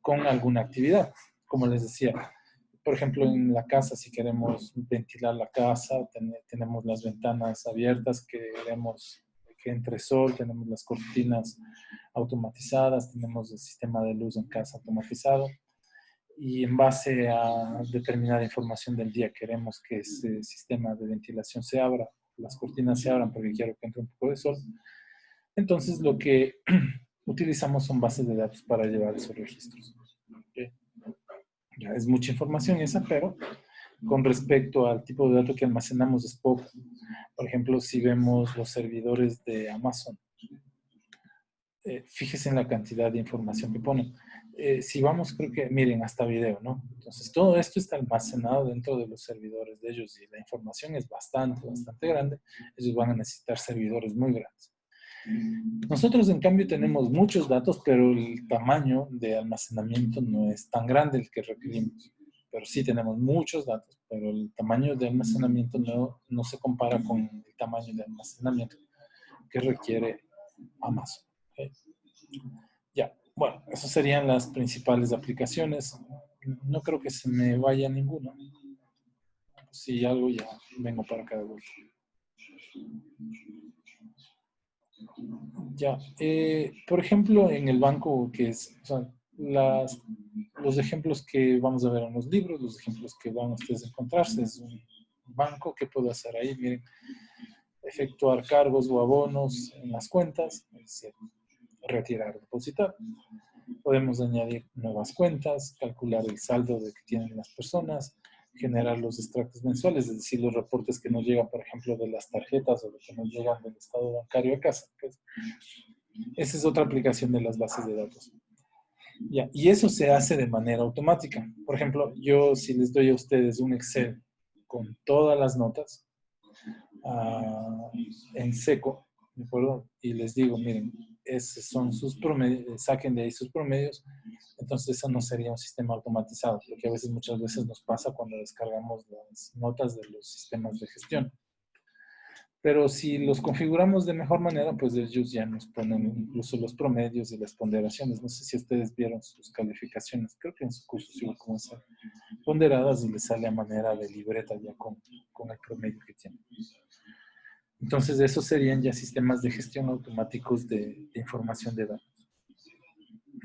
con alguna actividad. Como les decía, por ejemplo, en la casa, si queremos ventilar la casa, tenemos las ventanas abiertas, queremos que entre sol, tenemos las cortinas automatizadas, tenemos el sistema de luz en casa automatizado. Y en base a determinada información del día queremos que ese sistema de ventilación se abra, las cortinas se abran porque quiero que entre un poco de sol. Entonces lo que utilizamos son bases de datos para llevar esos registros. ¿Okay? Ya es mucha información esa, pero con respecto al tipo de datos que almacenamos es poco. Por ejemplo, si vemos los servidores de Amazon, fíjese en la cantidad de información que ponen. Si vamos, creo que, miren, hasta video, ¿no? Entonces, todo esto está almacenado dentro de los servidores de ellos y la información es bastante grande. Ellos van a necesitar servidores muy grandes. Nosotros, en cambio, tenemos muchos datos, pero el tamaño de almacenamiento no es tan grande el que requerimos. Pero sí tenemos muchos datos, pero el tamaño de almacenamiento no se compara con el tamaño de almacenamiento que requiere Amazon. ¿Okay? Ya, bueno, esas serían las principales aplicaciones. No creo que se me vaya ninguna. Si algo, ya vengo para acá de vuelta. Ya, por ejemplo, en el banco, que es, o sea, los ejemplos que vamos a ver en los libros, los ejemplos que van ustedes a encontrarse, es un banco. ¿Qué puedo hacer ahí? Miren, efectuar cargos o abonos en las cuentas, es decir, retirar, depositar. Podemos añadir nuevas cuentas, calcular el saldo de que tienen las personas, generar los extractos mensuales, es decir, los reportes que nos llegan, por ejemplo, de las tarjetas o de que nos llegan del estado bancario a casa. Esa es otra aplicación de las bases de datos. Ya, y eso se hace de manera automática. Por ejemplo, yo si les doy a ustedes un Excel con todas las notas en seco, ¿de acuerdo? Y les digo, miren, esos son sus promedios, saquen de ahí sus promedios, entonces eso no sería un sistema automatizado, porque a veces, muchas veces nos pasa cuando descargamos las notas de los sistemas de gestión. Pero si los configuramos de mejor manera, pues ellos ya nos ponen incluso los promedios y las ponderaciones. No sé si ustedes vieron sus calificaciones, creo que en su curso sí como ser ponderadas y les sale a manera de libreta ya con el promedio que tienen. Entonces, esos serían ya sistemas de gestión automáticos de información de datos.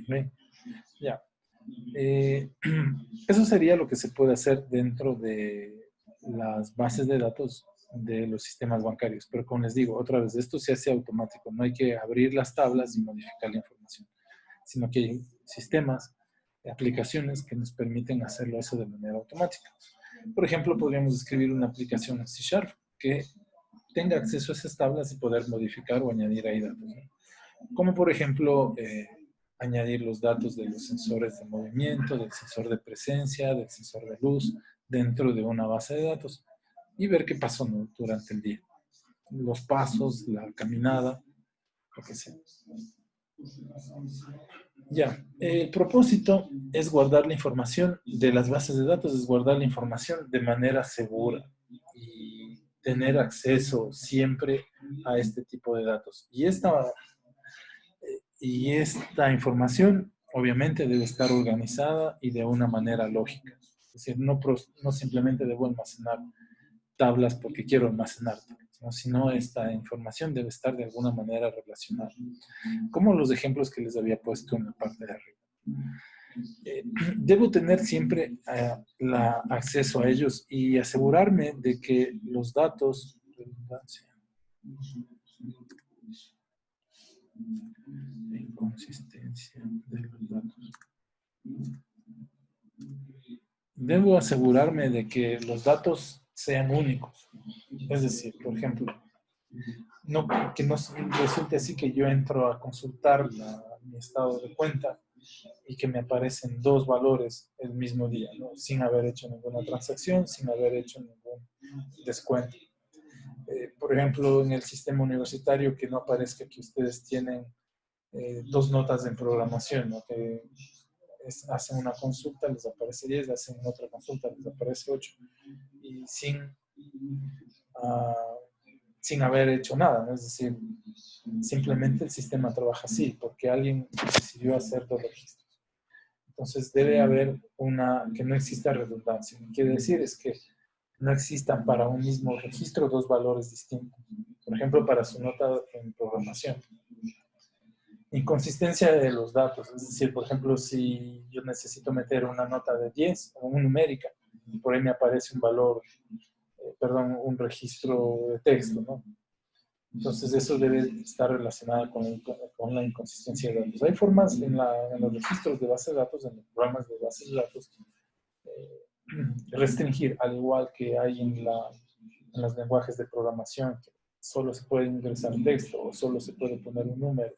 ¿Ve? Ya. Eso sería lo que se puede hacer dentro de las bases de datos de los sistemas bancarios. Pero como les digo, otra vez, esto se hace automático. No hay que abrir las tablas y modificar la información, sino que hay sistemas, aplicaciones que nos permiten hacerlo eso de manera automática. Por ejemplo, podríamos escribir una aplicación en C# que tenga acceso a esas tablas y poder modificar o añadir ahí datos, ¿no? Como por ejemplo, añadir los datos de los sensores de movimiento, del sensor de presencia, del sensor de luz, dentro de una base de datos y ver qué pasó, ¿no?, durante el día. Los pasos, la caminada, lo que sea. Ya, el propósito es guardar la información de las bases de datos, es guardar la información de manera segura y tener acceso siempre a este tipo de datos. Y esta información obviamente debe estar organizada y de una manera lógica. Es decir, no simplemente debo almacenar tablas porque quiero almacenar tablas, ¿no? Sino esta información debe estar de alguna manera relacionada. Como los ejemplos que les había puesto en la parte de arriba. Debo tener siempre acceso a ellos y asegurarme de que los datos, inconsistencia de los datos. Debo asegurarme de que los datos sean únicos. Es decir, por ejemplo, que no resulte así que yo entro a consultar mi estado de cuenta y que me aparecen dos valores el mismo día, ¿no?, sin haber hecho ninguna transacción, sin haber hecho ningún descuento. Por ejemplo, en el sistema universitario, que no aparezca que ustedes tienen dos notas en programación, ¿no?, que hacen una consulta, les aparece 10, hacen otra consulta, les aparece 8, y sin haber hecho nada, ¿no? Es decir, simplemente el sistema trabaja así, porque alguien decidió hacer dos registros. Entonces debe haber que no exista redundancia. Lo que quiere decir es que no existan para un mismo registro dos valores distintos. Por ejemplo, para su nota en programación. Inconsistencia de los datos. Es decir, por ejemplo, si yo necesito meter una nota de 10 o una numérica, y por ahí me aparece un valor, un registro de texto, ¿no? Entonces eso debe estar relacionado con la inconsistencia de datos. Hay formas en los registros de base de datos, en los programas de base de datos, restringir, al igual que hay en los lenguajes de programación, que solo se puede ingresar texto, o solo se puede poner un número,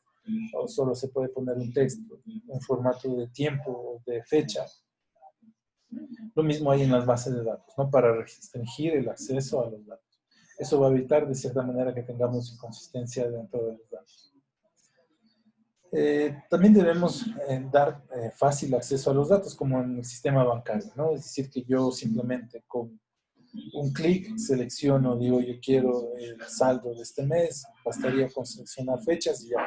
o solo se puede poner un texto en formato de tiempo o de fecha. Lo mismo hay en las bases de datos, ¿no?, para restringir el acceso a los datos. Eso va a evitar de cierta manera que tengamos inconsistencia dentro de los datos. También debemos dar fácil acceso a los datos, como en el sistema bancario, ¿no? Es decir, que yo simplemente con un clic, selecciono, digo, yo quiero el saldo de este mes, bastaría con seleccionar fechas y ya.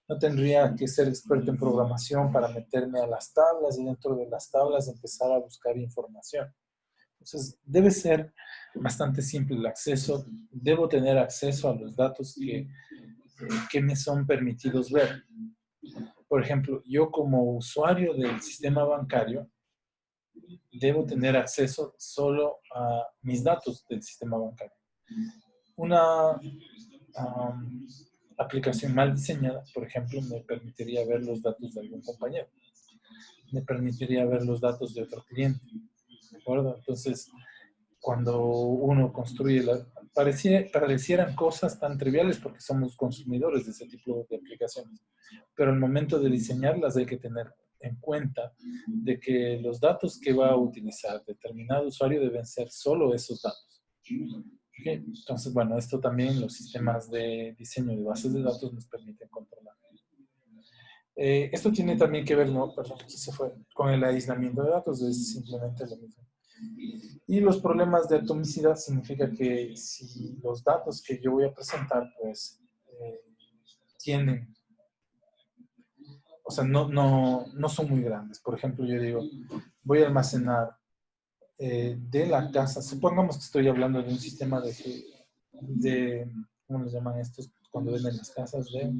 No tendría que ser experto en programación para meterme a las tablas y dentro de las tablas empezar a buscar información. Entonces, debe ser bastante simple el acceso. Debo tener acceso a los datos que me son permitidos ver. Por ejemplo, yo como usuario del sistema bancario, debo tener acceso solo a mis datos del sistema bancario. Una aplicación mal diseñada, por ejemplo, me permitiría ver los datos de algún compañero. Me permitiría ver los datos de otro cliente. ¿De acuerdo? Entonces, cuando uno construye, parecieran cosas tan triviales porque somos consumidores de ese tipo de aplicaciones, pero al momento de diseñarlas hay que tener en cuenta de que los datos que va a utilizar determinado usuario deben ser solo esos datos. ¿Okay? Entonces, bueno, esto también los sistemas de diseño de bases de datos nos permiten controlar. Esto tiene también que ver, no, perdón, aquí se fue, con el aislamiento de datos, es simplemente lo mismo. Y los problemas de atomicidad significa que si los datos que yo voy a presentar, pues, tienen, o sea, no son muy grandes. Por ejemplo, yo digo, voy a almacenar de la casa, supongamos que estoy hablando de un sistema de ¿cómo les llaman estos? Cuando venden las casas de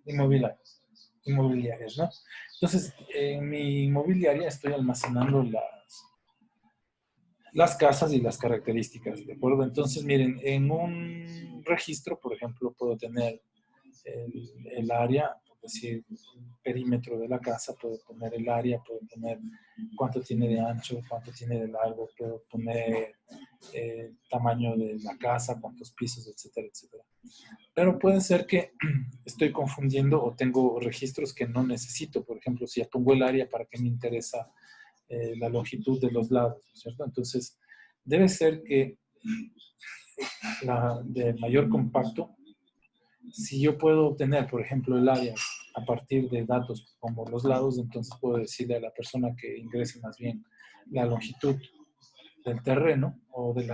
inmobiliarias, ¿no? Entonces, en mi inmobiliaria estoy almacenando las casas y las características, ¿de acuerdo? Entonces, miren, en un registro, por ejemplo, puedo tener el área, por decir, el perímetro de la casa, puedo poner el área, puedo poner cuánto tiene de ancho, cuánto tiene de largo, puedo poner el tamaño de la casa, cuántos pisos, etcétera, etcétera. Pero puede ser que estoy confundiendo o tengo registros que no necesito. Por ejemplo, si ya pongo el área, ¿para qué me interesa la longitud de los lados? ¿Cierto? Entonces, debe ser que de mayor compacto, si yo puedo obtener, por ejemplo, el área a partir de datos como los lados, entonces puedo decirle a la persona que ingrese más bien la longitud del terreno o de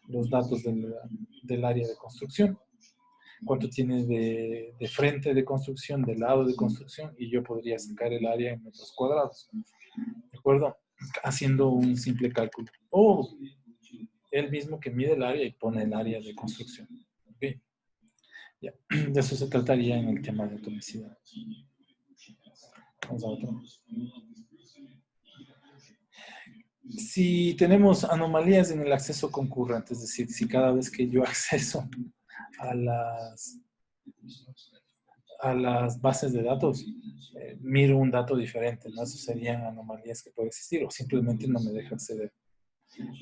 los datos del área de construcción, cuánto tiene de frente de construcción, de lado de construcción, y yo podría sacar el área en metros cuadrados, ¿de acuerdo? Haciendo un simple cálculo. O él mismo que mide el área y pone el área de construcción. ¿Okay? Ya. De eso se trataría en el tema de atomicidad. Vamos a otro. Si tenemos anomalías en el acceso concurrente, es decir, si cada vez que yo acceso a las bases de datos, miro un dato diferente, ¿no? Eso serían anomalías que pueden existir o simplemente no me deja acceder.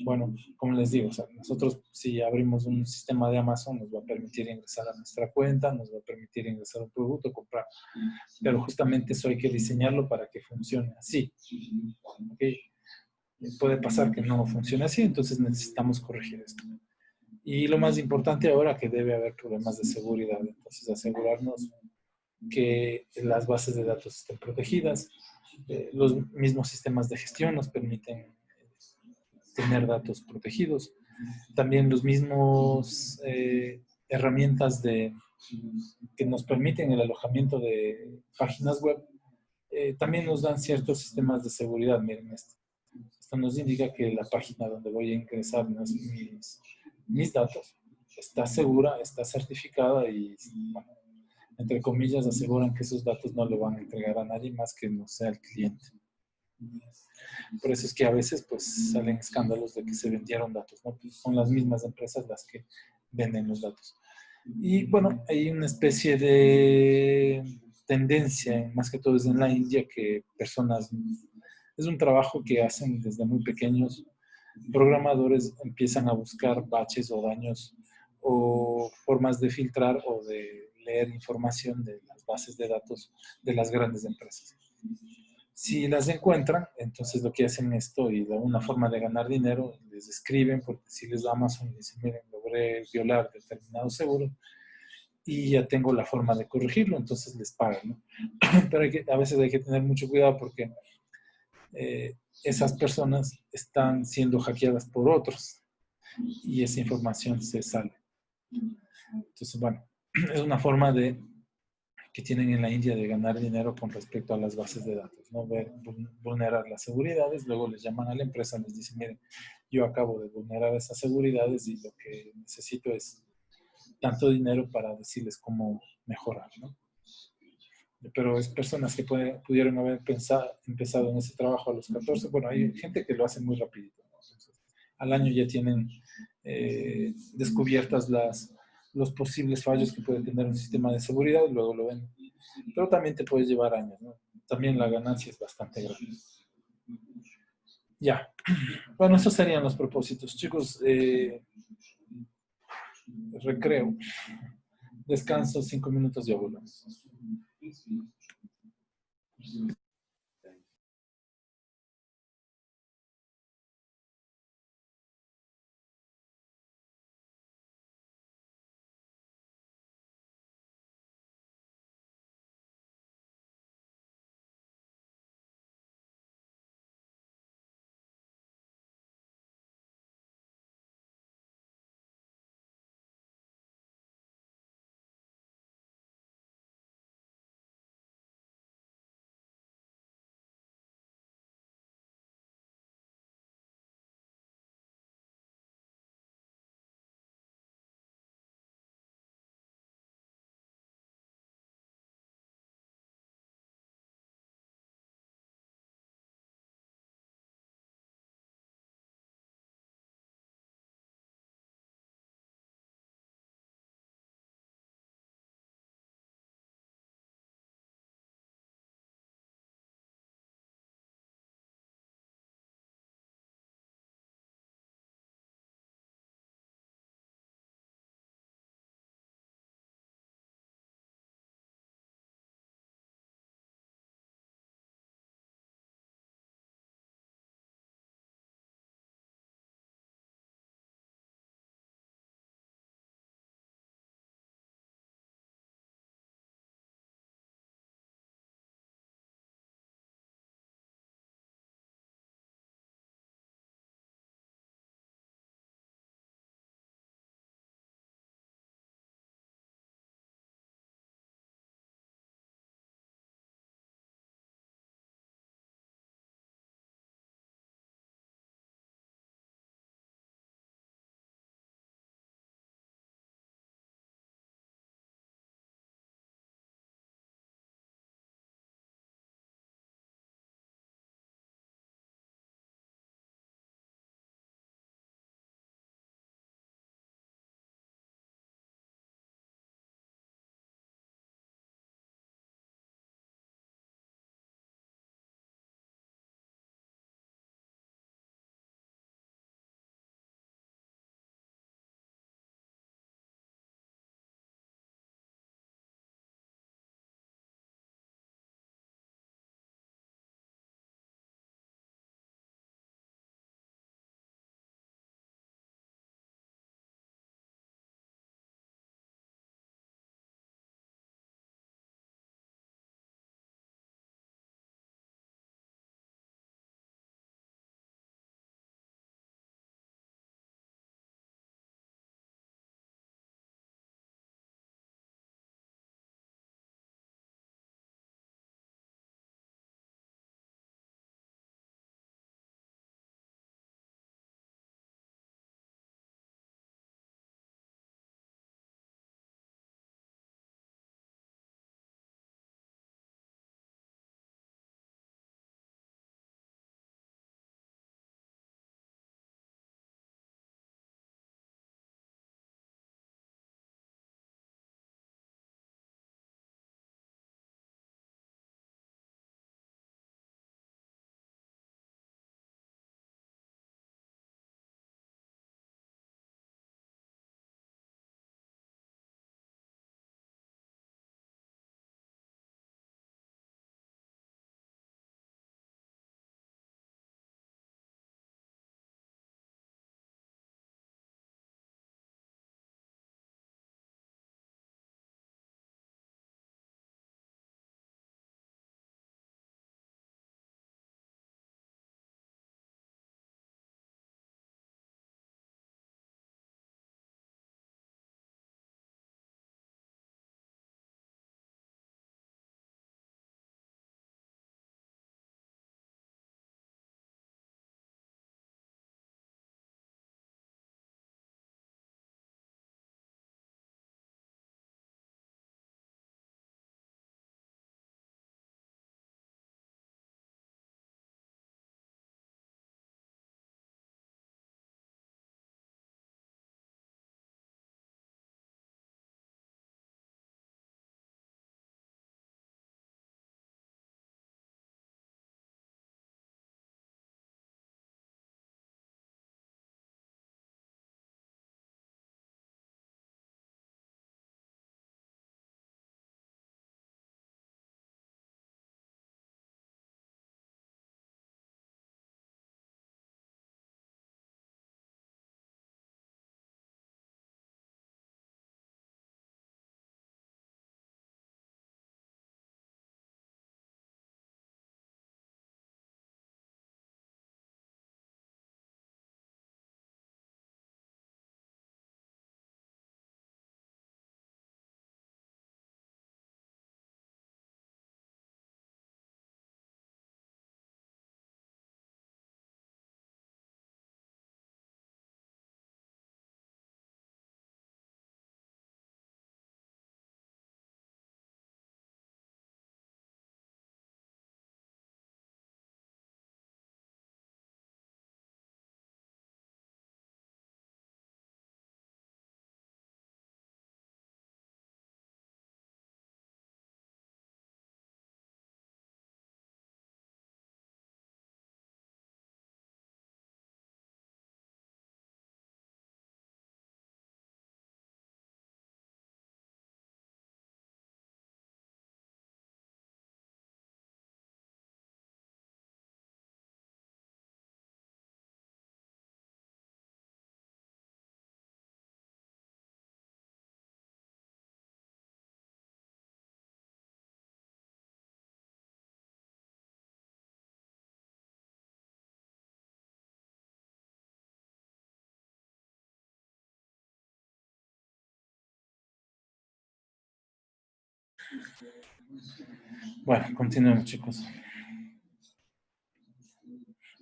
Bueno, como les digo, o sea, nosotros si abrimos un sistema de Amazon nos va a permitir ingresar a nuestra cuenta, nos va a permitir ingresar a un producto, comprar. Pero justamente eso hay que diseñarlo para que funcione así. ¿Okay? Puede pasar que no funcione así, entonces necesitamos corregir esto. Y lo más importante ahora que debe haber problemas de seguridad, entonces asegurarnos que las bases de datos estén protegidas. Los mismos sistemas de gestión nos permiten tener datos protegidos. También los mismos herramientas que nos permiten el alojamiento de páginas web también nos dan ciertos sistemas de seguridad. Miren esto. Esto nos indica que la página donde voy a ingresar mis datos está segura, está certificada y, bueno, entre comillas, aseguran que esos datos no le van a entregar a nadie más que no sea el cliente. Por eso es que a veces pues salen escándalos de que se vendieron datos, ¿no? Pues son las mismas empresas las que venden los datos. Y bueno, hay una especie de tendencia, más que todo es en la India, que personas, es un trabajo que hacen desde muy pequeños, programadores empiezan a buscar baches o daños o formas de filtrar o de leer información de las bases de datos de las grandes empresas. Si las encuentran, entonces lo que hacen esto y de una forma de ganar dinero, les escriben, porque si les da Amazon y dicen, miren, logré violar determinado seguro y ya tengo la forma de corregirlo, entonces les pagan, ¿no? Pero a veces hay que tener mucho cuidado porque esas personas están siendo hackeadas por otros y esa información se sale. Entonces, bueno, es una forma que tienen en la India de ganar dinero con respecto a las bases de datos, ¿no? Vulnerar las seguridades, luego les llaman a la empresa, les dicen, miren, yo acabo de vulnerar esas seguridades y lo que necesito es tanto dinero para decirles cómo mejorar, ¿no? Pero es personas que pudieron haber empezado en ese trabajo a los 14. Bueno, hay gente que lo hace muy rapidito, ¿no? Entonces, al año ya tienen descubiertas los posibles fallos que puede tener un sistema de seguridad y luego lo ven. Pero también te puede llevar años, ¿no? También la ganancia es bastante grande. Ya. Bueno, esos serían los propósitos. Chicos, recreo. Descanso, 5 minutos y volvemos. Bueno, continuemos, chicos.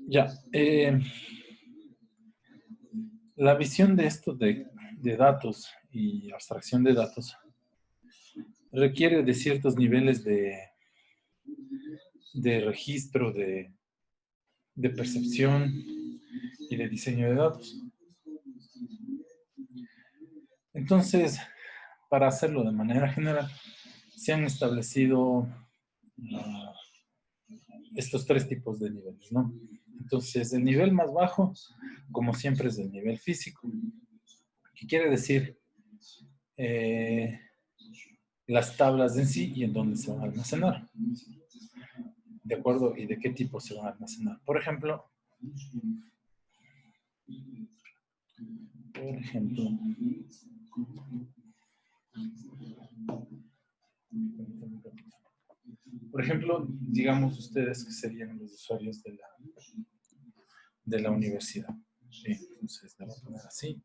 Ya. La visión de esto de datos y abstracción de datos requiere de ciertos niveles de registro, de percepción y de diseño de datos. Entonces, para hacerlo de manera general, se han establecido estos tres tipos de niveles, ¿no? Entonces, el nivel más bajo, como siempre, es el nivel físico, que quiere decir las tablas en sí y en dónde se van a almacenar. ¿De acuerdo? ¿Y de qué tipo se van a almacenar? Por ejemplo, digamos ustedes que serían los usuarios de la universidad. Sí, entonces, le voy a poner así.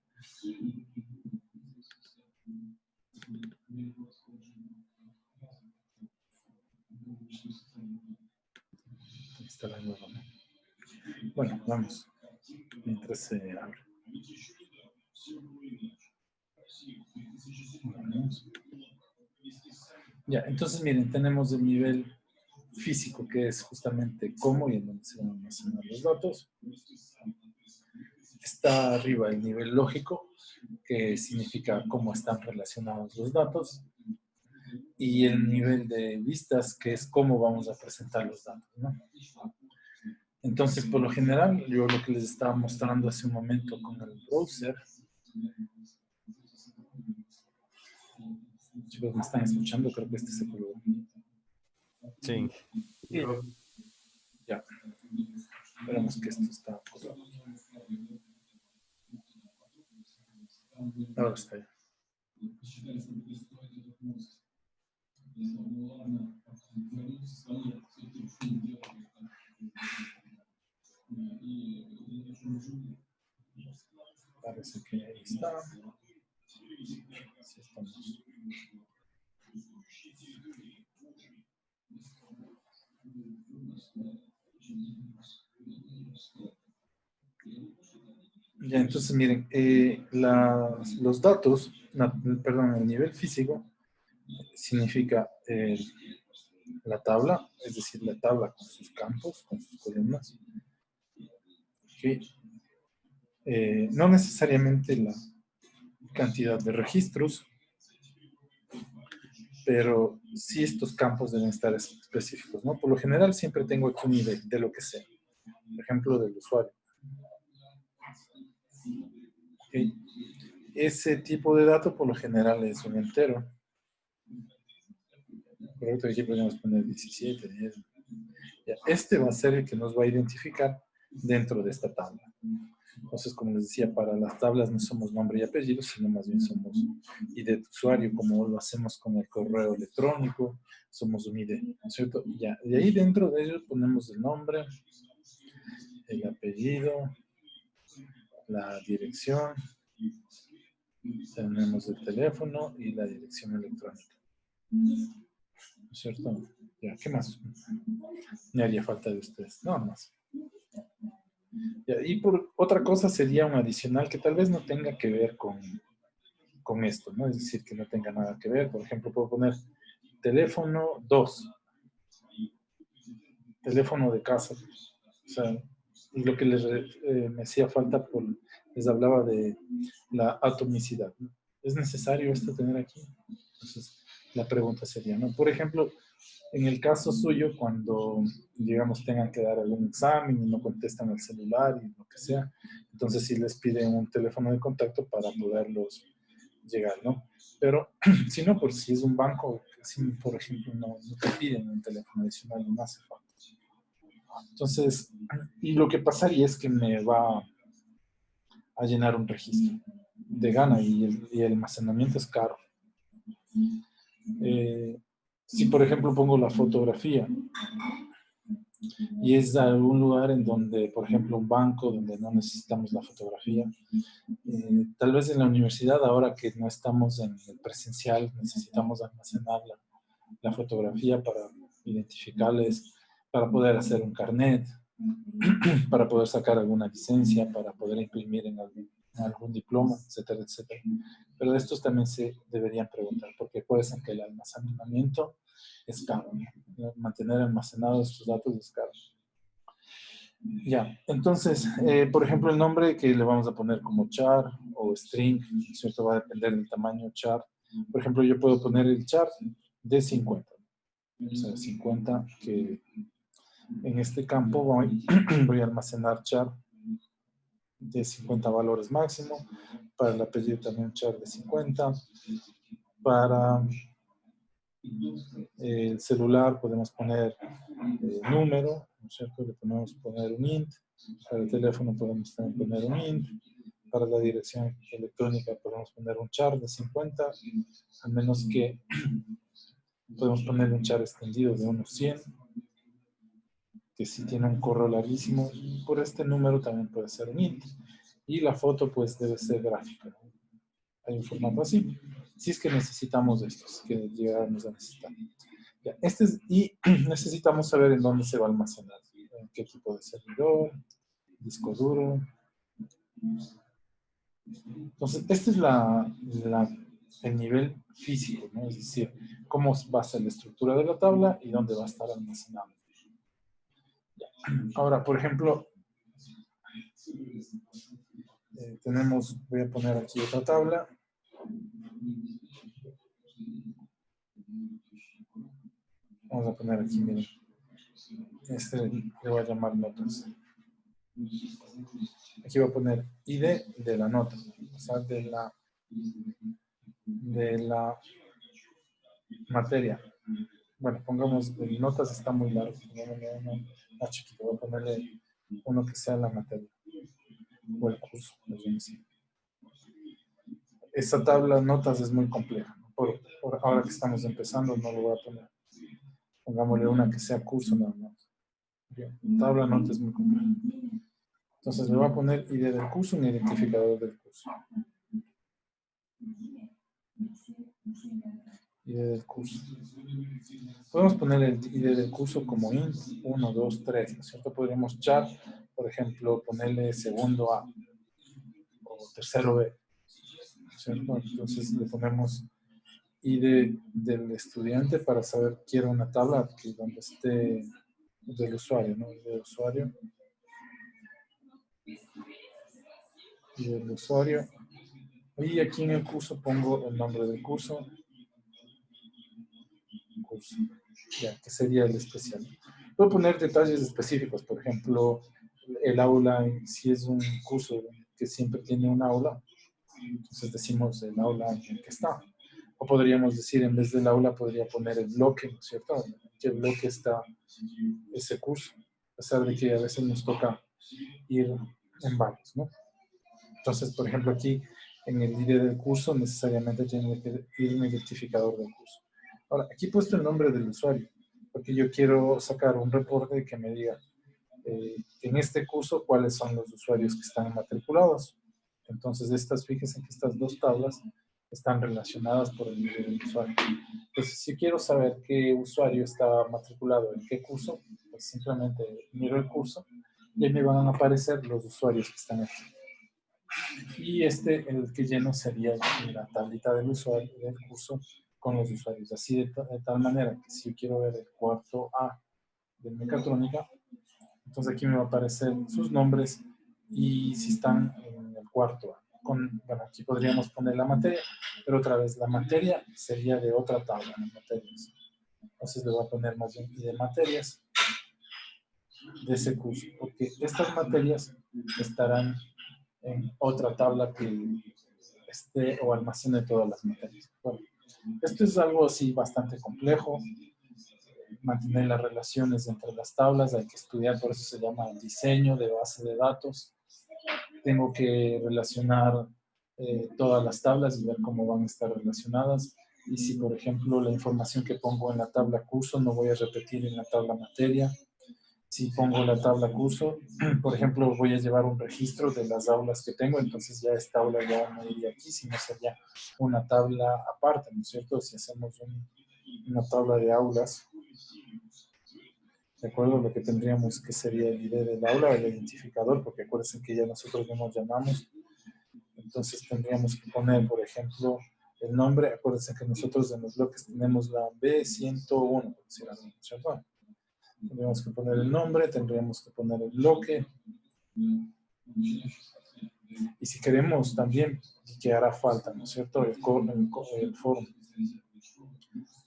Ahí está la nueva, ¿no? Bueno, vamos. Mientras se abre. Vamos. Ya, entonces miren, tenemos el nivel físico, que es justamente cómo y en dónde se van a almacenar los datos. Está arriba el nivel lógico, que significa cómo están relacionados los datos. Y el nivel de vistas, que es cómo vamos a presentar los datos, ¿no? Entonces, por lo general, yo lo que les estaba mostrando hace un momento con el browser. Chicos, ¿me están escuchando? Creo que este se colgó. Sí. Ya. Esperamos que esto está colgado. Ahora está ya. Parece que ahí está. Sí, estamos. Ya, entonces miren, los datos, perdón, el nivel físico significa la tabla, es decir, la tabla con sus campos, con sus columnas. Okay. No necesariamente la cantidad de registros, pero sí estos campos deben estar específicos, ¿no? Por lo general siempre tengo aquí un nivel de lo que sea. Por ejemplo, del usuario. Okay. Ese tipo de dato por lo general es un entero. Correcto, aquí podemos poner 17, 10. Ya, este va a ser el que nos va a identificar dentro de esta tabla. Entonces, como les decía, para las tablas no somos nombre y apellido, sino más bien somos ID de usuario, como lo hacemos con el correo electrónico, somos un ID, ¿no es cierto? Ya, y ahí dentro de ello ponemos el nombre, el apellido, la dirección, tenemos el teléfono y la dirección electrónica. ¿No es cierto? Ya, ¿qué más? Me haría falta de ustedes. No, más. Ya, y por otra cosa sería un adicional que tal vez no tenga que ver con esto, ¿no? Es decir, que no tenga nada que ver. Por ejemplo, puedo poner teléfono 2, teléfono de casa. O sea, y lo que me hacía falta, les hablaba de la atomicidad, ¿no? ¿Es necesario esto tener aquí? Entonces, la pregunta sería, ¿no? Por ejemplo, en el caso suyo, cuando, digamos, tengan que dar algún examen y no contestan al celular y lo que sea, entonces sí les piden un teléfono de contacto para poderlos llegar, ¿no? Pero si no, pues si es un banco, si, por ejemplo, no te piden un teléfono adicional, no hace falta. Entonces, y lo que pasaría es que me va a llenar un registro de gana y el almacenamiento es caro. Si, por ejemplo, pongo la fotografía y es algún lugar en donde, por ejemplo, un banco donde no necesitamos la fotografía, tal vez en la universidad, ahora que no estamos en el presencial, necesitamos almacenarla la fotografía para identificarles, para poder hacer un carnet, para poder sacar alguna licencia, para poder imprimir en algún diploma, etcétera, etcétera. Pero de estos también se deberían preguntar, porque puede ser que el almacenamiento es caro, ¿no? Mantener almacenados estos datos es caro. Ya, entonces, por ejemplo, el nombre que le vamos a poner como char o string, ¿cierto? Va a depender del tamaño char. Por ejemplo, yo puedo poner el char de 50. O sea, 50 que en este campo voy a almacenar char de 50 valores máximo. Para el apellido también un char de 50. Para el celular podemos poner número, ¿no es cierto? Le podemos poner un int. Para el teléfono podemos también poner un int. Para la dirección electrónica podemos poner un char de 50, al menos que podemos poner un char extendido de unos 100, que si tiene un correo larguísimo. Por este número también puede ser un int. Y la foto pues debe ser gráfica, ¿no? Hay un formato así. Si es que necesitamos de estos, que llegamos a necesitar. Ya, y necesitamos saber en dónde se va a almacenar, en qué tipo de servidor, disco duro. Entonces, este es el nivel físico, ¿no? Es decir, cómo va a ser la estructura de la tabla y dónde va a estar almacenado. Ya. Ahora, por ejemplo, voy a poner aquí otra tabla. Vamos a poner aquí, miren. Le voy a llamar notas. Aquí voy a poner ID de la nota, o sea, de la materia. Bueno, pongamos, notas está muy largo. Pongámosle uno más chiquito. Voy a ponerle uno que sea la materia o el curso. Esta tabla notas es muy compleja, ¿no? Por ahora que estamos empezando no lo voy a poner. Pongámosle una que sea curso nada más. Bien, tabla notas es muy compleja. Entonces le voy a poner ID del curso, un identificador del curso. ID del curso. Podemos poner el ID del curso como int 1, 2, 3, ¿no es cierto? Podríamos char, por ejemplo, ponerle segundo A o tercero B, ¿no es cierto? Entonces le ponemos ID del estudiante para saber, quiero una tabla que donde esté del usuario, ¿no? ID del usuario. ID del usuario. Y aquí en el curso pongo el nombre del curso. Curso. Ya, que sería el especial. Puedo poner detalles específicos, por ejemplo, el aula, si es un curso que siempre tiene un aula, entonces decimos el aula en el que está. O podríamos decir, en vez del aula, podría poner el bloque, ¿no es cierto? ¿En qué bloque está ese curso? A pesar de que a veces nos toca ir en varios, ¿no? Entonces, por ejemplo, aquí en el ID del curso necesariamente tiene que ir un identificador del curso. Ahora, aquí he puesto el nombre del usuario, porque yo quiero sacar un reporte que me diga en este curso cuáles son los usuarios que están matriculados. Entonces, fíjense que estas dos tablas están relacionadas por el nivel del usuario. Entonces, si quiero saber qué usuario está matriculado en qué curso, pues simplemente miro el curso y ahí me van a aparecer los usuarios que están aquí. Y el que lleno sería la tablita del usuario del curso con los usuarios. Así de tal manera que si yo quiero ver el cuarto A de mecatrónica, entonces aquí me va a aparecer sus nombres y si están en el cuarto A. Bueno, aquí podríamos poner la materia, pero otra vez la materia sería de otra tabla de materias. Entonces le voy a poner más bien de materias de ese curso, porque estas materias estarán en otra tabla que esté o almacene todas las materias. Bueno, esto es algo así bastante complejo. Mantener las relaciones entre las tablas, hay que estudiar, por eso se llama diseño de base de datos. Tengo que relacionar todas las tablas y ver cómo van a estar relacionadas. Y si, por ejemplo, la información que pongo en la tabla curso no voy a repetir en la tabla materia. Si pongo la tabla curso, por ejemplo, voy a llevar un registro de las aulas que tengo, entonces ya esta aula ya no iría aquí, sino sería una tabla aparte, ¿no es cierto? Si hacemos una tabla de aulas. ¿De acuerdo? Lo que tendríamos que sería el ID del aula, el identificador, porque acuérdense que ya nosotros no nos llamamos. Entonces tendríamos que poner, por ejemplo, el nombre. Acuérdense que nosotros en los bloques tenemos la B101, por decir algo, ¿cierto? Tendríamos que poner el nombre, tendríamos que poner el bloque. Y si queremos también, que hará falta, ¿no es cierto? El foro,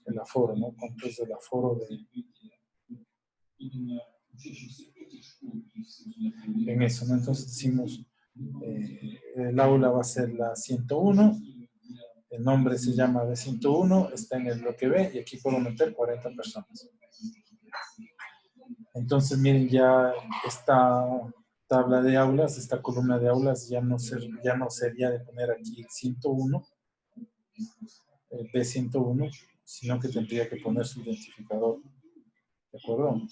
el aforo, ¿no? ¿Cuánto es el aforo de... en eso, ¿no? Entonces decimos, el aula va a ser la 101, el nombre se llama B101, está en el bloque B y aquí puedo meter 40 personas. Entonces, miren, ya esta tabla de aulas, esta columna de aulas ya no sería de poner aquí 101, B101, sino que tendría que poner su identificador. ¿De acuerdo?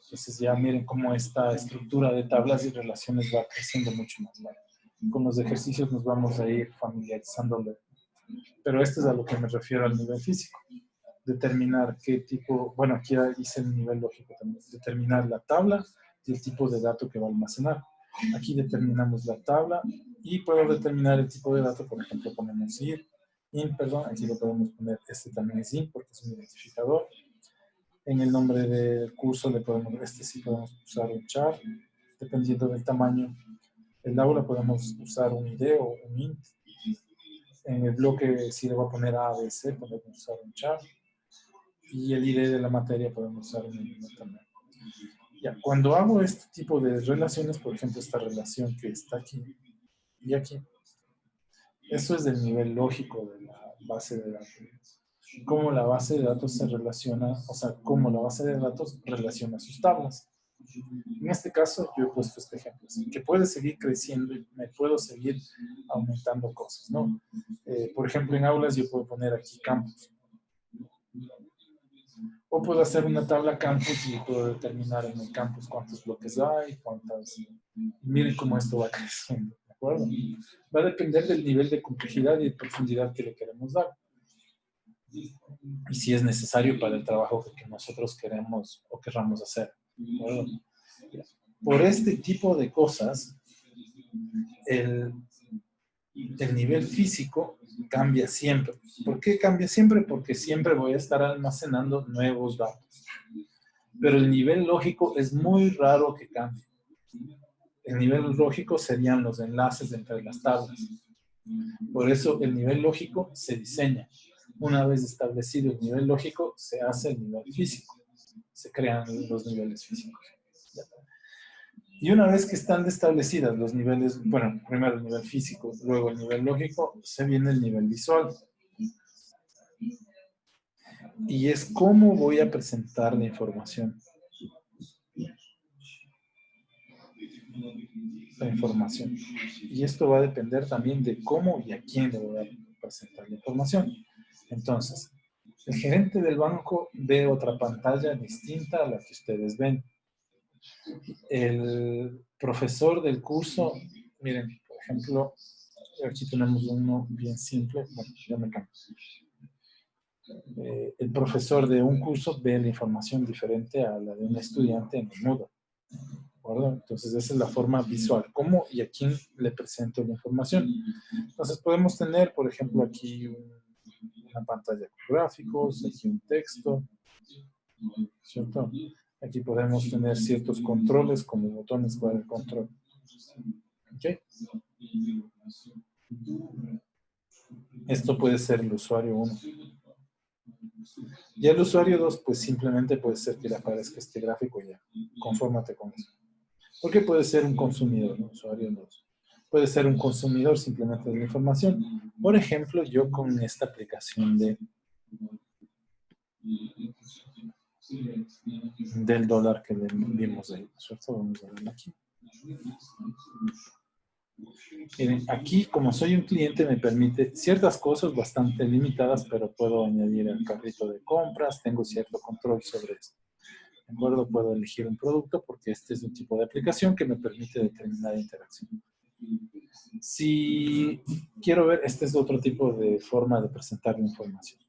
Entonces ya miren cómo esta estructura de tablas y relaciones va creciendo mucho más. ¿Vale? Con los ejercicios nos vamos a ir familiarizándole. Pero esto es a lo que me refiero al nivel físico. Determinar qué tipo, bueno, aquí ya hice el nivel lógico también. Determinar la tabla y el tipo de dato que va a almacenar. Aquí determinamos la tabla y puedo determinar el tipo de dato. Por ejemplo, ponemos in, perdón, aquí lo podemos poner, este también es in porque es un identificador. En el nombre del curso le podemos, sí podemos usar un char, dependiendo del tamaño del aula podemos usar un ID o un int. En el bloque si le voy a poner A, B, C, podemos usar un char. Y el ID de la materia podemos usar un int también. Ya, cuando hago este tipo de relaciones, por ejemplo, esta relación que está aquí y aquí, eso es del nivel lógico de la base de datos. Cómo la base de datos se relaciona, o sea, cómo la base de datos relaciona sus tablas. En este caso, yo he puesto este ejemplo, así que puede seguir creciendo y me puedo seguir aumentando cosas, ¿no? Por ejemplo, en aulas yo puedo poner aquí campus. O puedo hacer una tabla campus y puedo determinar en el campus cuántos bloques hay, cuántas... Miren cómo esto va creciendo, ¿de acuerdo? Va a depender del nivel de complejidad y de profundidad que le queremos dar. Y si es necesario para el trabajo que nosotros queremos o querramos hacer. ¿De acuerdo? Por este tipo de cosas, el nivel físico cambia siempre. ¿Por qué cambia siempre? Porque siempre voy a estar almacenando nuevos datos. Pero el nivel lógico es muy raro que cambie. El nivel lógico serían los enlaces entre las tablas. Por eso el nivel lógico se diseña. Una vez establecido el nivel lógico, se hace el nivel físico. Se crean los niveles físicos. Y una vez que están establecidas los niveles, bueno, primero el nivel físico, luego el nivel lógico, se viene el nivel visual. Y es cómo voy a presentar la información. La información. Y esto va a depender también de cómo y a quién le voy a presentar la información. Entonces, el gerente del banco ve otra pantalla distinta a la que ustedes ven. El profesor del curso, miren, por ejemplo, aquí tenemos uno bien simple. Bueno, ya me cambio. El profesor de un curso ve la información diferente a la de un estudiante en el Moodle. ¿De acuerdo? Entonces, esa es la forma visual. ¿Cómo y a quién le presento la información? Entonces, podemos tener, por ejemplo, aquí una pantalla con gráficos, aquí un texto, ¿cierto? Aquí podemos tener ciertos controles como botones para el control. ¿Ok? Esto puede ser el usuario 1. Y el usuario 2, pues simplemente puede ser que le aparezca este gráfico ya. Confórmate con eso. Porque puede ser un consumidor, ¿no? Usuario 2. Puede ser un consumidor simplemente de la información. Por ejemplo, yo con esta aplicación del dólar que vimos ahí, ¿cierto? Vamos a verlo aquí. Miren, aquí, como soy un cliente, me permite ciertas cosas bastante limitadas, pero puedo añadir el carrito de compras, tengo cierto control sobre esto. ¿De acuerdo? Puedo elegir un producto porque este es un tipo de aplicación que me permite determinada interacción. Si quiero ver, este es otro tipo de forma de presentar la información.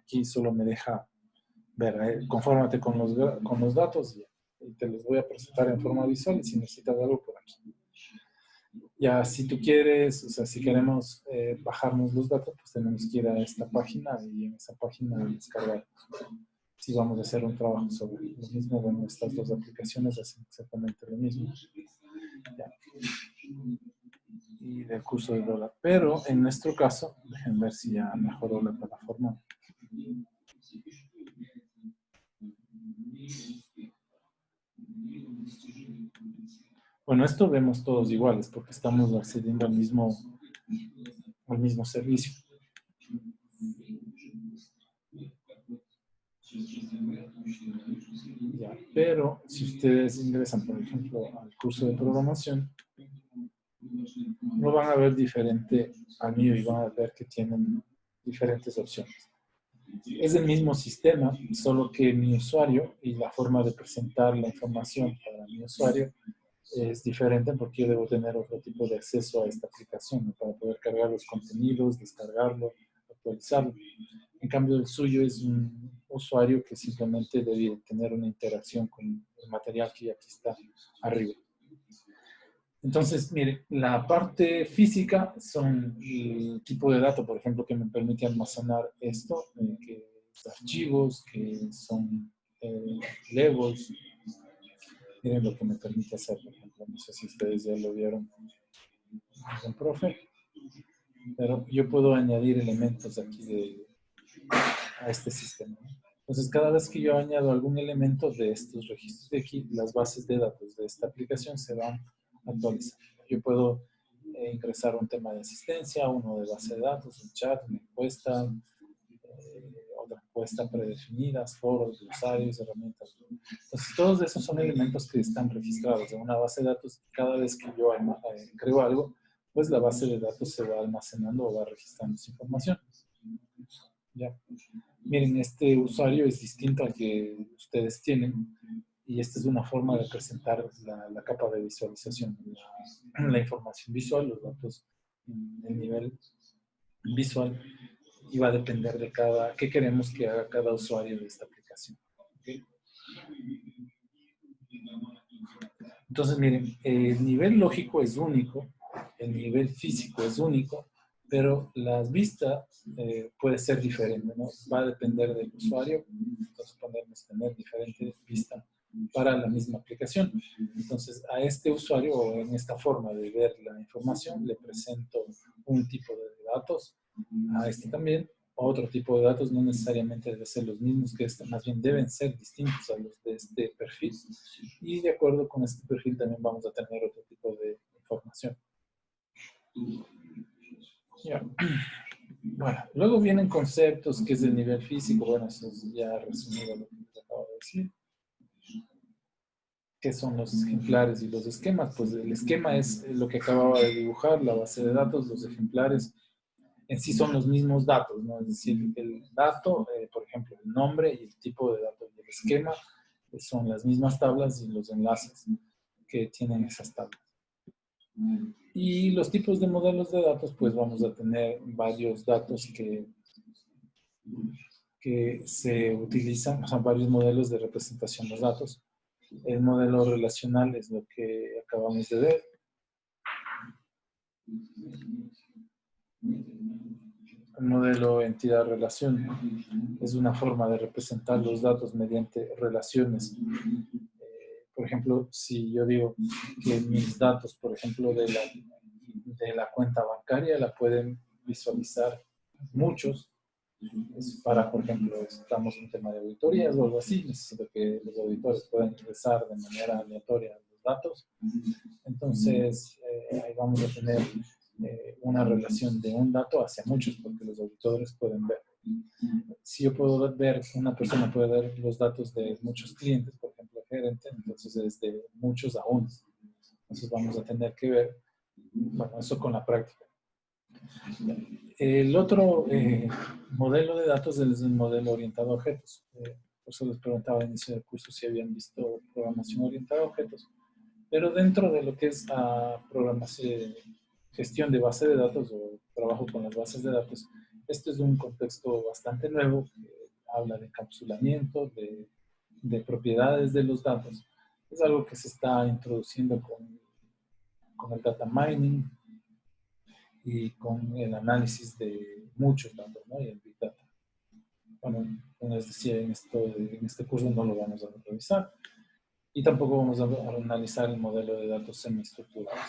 aquí solo me deja ver, confórmate con los datos y te los voy a presentar en forma visual y si necesitas algo por aquí. Ya, si tú quieres, o sea, si queremos bajarnos los datos, pues tenemos que ir a esta página y en esa página descargar. Si vamos a hacer un trabajo sobre lo mismo, bueno, estas dos aplicaciones hacen exactamente lo mismo. Ya. Y del curso de dólar. Pero en nuestro caso, déjenme ver si ya mejoró la plataforma. Bueno, esto vemos todos iguales porque estamos accediendo al mismo servicio. Ya, pero si ustedes ingresan, por ejemplo, al curso de programación, no van a ver diferente al mío y van a ver que tienen diferentes opciones. Es el mismo sistema, solo que mi usuario y la forma de presentar la información para mi usuario es diferente porque yo debo tener otro tipo de acceso a esta aplicación, ¿no? Para poder cargar los contenidos, descargarlo, actualizarlo. En cambio, el suyo es un usuario que simplemente debe tener una interacción con el material que aquí está arriba. Entonces, mire, la parte física son el tipo de datos, por ejemplo, que me permite almacenar esto, que es archivos, que son labels. Miren lo que me permite hacer, por ejemplo, no sé si ustedes ya lo vieron en profe, pero yo puedo añadir elementos aquí a este sistema. Entonces, cada vez que yo añado algún elemento de estos registros de aquí, las bases de datos de esta aplicación se van actualizando. Yo puedo ingresar un tema de asistencia, uno de base de datos, un chat, una encuesta, otra encuesta predefinidas, foros, glosarios, herramientas. Entonces, todos esos son elementos que están registrados en una base de datos. Cada vez que yo creo algo, pues la base de datos se va almacenando o va registrando esa información. Ya. Miren, este usuario es distinto al que ustedes tienen y esta es una forma de presentar la capa de visualización, la información visual, los datos en el nivel visual y va a depender de qué queremos que haga cada usuario de esta aplicación. ¿Okay? Entonces, miren, el nivel lógico es único, el nivel físico es único, pero las vistas puede ser diferente, ¿no? Va a depender del usuario, entonces podemos tener diferentes vistas para la misma aplicación. Entonces, a este usuario o en esta forma de ver la información le presento un tipo de datos, a este también, otro tipo de datos, no necesariamente deben ser los mismos que este, más bien deben ser distintos a los de este perfil. Y de acuerdo con este perfil también vamos a tener otro tipo de información. Ya. Bueno, luego vienen conceptos, que es el nivel físico. Bueno, eso es ya resumido lo que les acabo de decir. ¿Qué son los ejemplares y los esquemas? Pues el esquema es lo que acababa de dibujar, la base de datos, los ejemplares en sí son los mismos datos, ¿no? Es decir, el dato, por ejemplo, el nombre y el tipo de datos y el esquema son las mismas tablas y los enlaces que tienen esas tablas. Y los tipos de modelos de datos, pues vamos a tener varios datos que se utilizan, o sea, varios modelos de representación de los datos. El modelo relacional es lo que acabamos de ver. El modelo entidad-relación es una forma de representar los datos mediante relaciones. Por ejemplo, si yo digo que mis datos, por ejemplo, de la cuenta bancaria la pueden visualizar muchos, es para, por ejemplo, estamos en un tema de auditorías o algo así, necesito que los auditores puedan ingresar de manera aleatoria los datos. Entonces, ahí vamos a tener una relación de un dato hacia muchos, porque los auditores pueden ver. Si yo puedo ver, una persona puede ver los datos de muchos clientes, por ejemplo, el gerente, entonces es de muchos a unos. Entonces vamos a tener que ver, bueno, eso con la práctica. El otro modelo de datos es el modelo orientado a objetos. Por eso les preguntaba al inicio del curso si habían visto programación orientada a objetos. Pero dentro de lo que es programación, gestión de base de datos o trabajo con las bases de datos, Esto es un contexto bastante nuevo que habla de encapsulamiento, de propiedades de los datos. Es algo que se está introduciendo con el data mining y con el análisis de muchos datos, ¿no? Y el Big Data. Bueno, como les decía, en este curso no lo vamos a revisar y tampoco vamos a analizar el modelo de datos semiestructurados.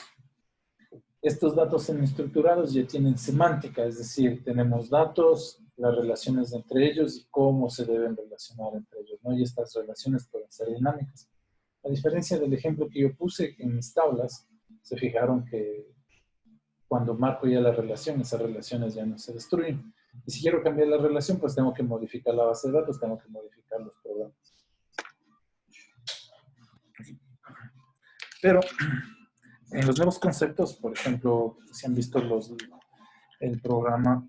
Estos datos semiestructurados ya tienen semántica, es decir, tenemos datos, las relaciones entre ellos y cómo se deben relacionar entre ellos, ¿no? Y estas relaciones pueden ser dinámicas. A diferencia del ejemplo que yo puse en mis tablas, se fijaron que cuando marco ya la relación, esas relaciones ya no se destruyen. Y si quiero cambiar la relación, pues tengo que modificar la base de datos, tengo que modificar los programas. Pero en los nuevos conceptos, por ejemplo, si han visto el programa,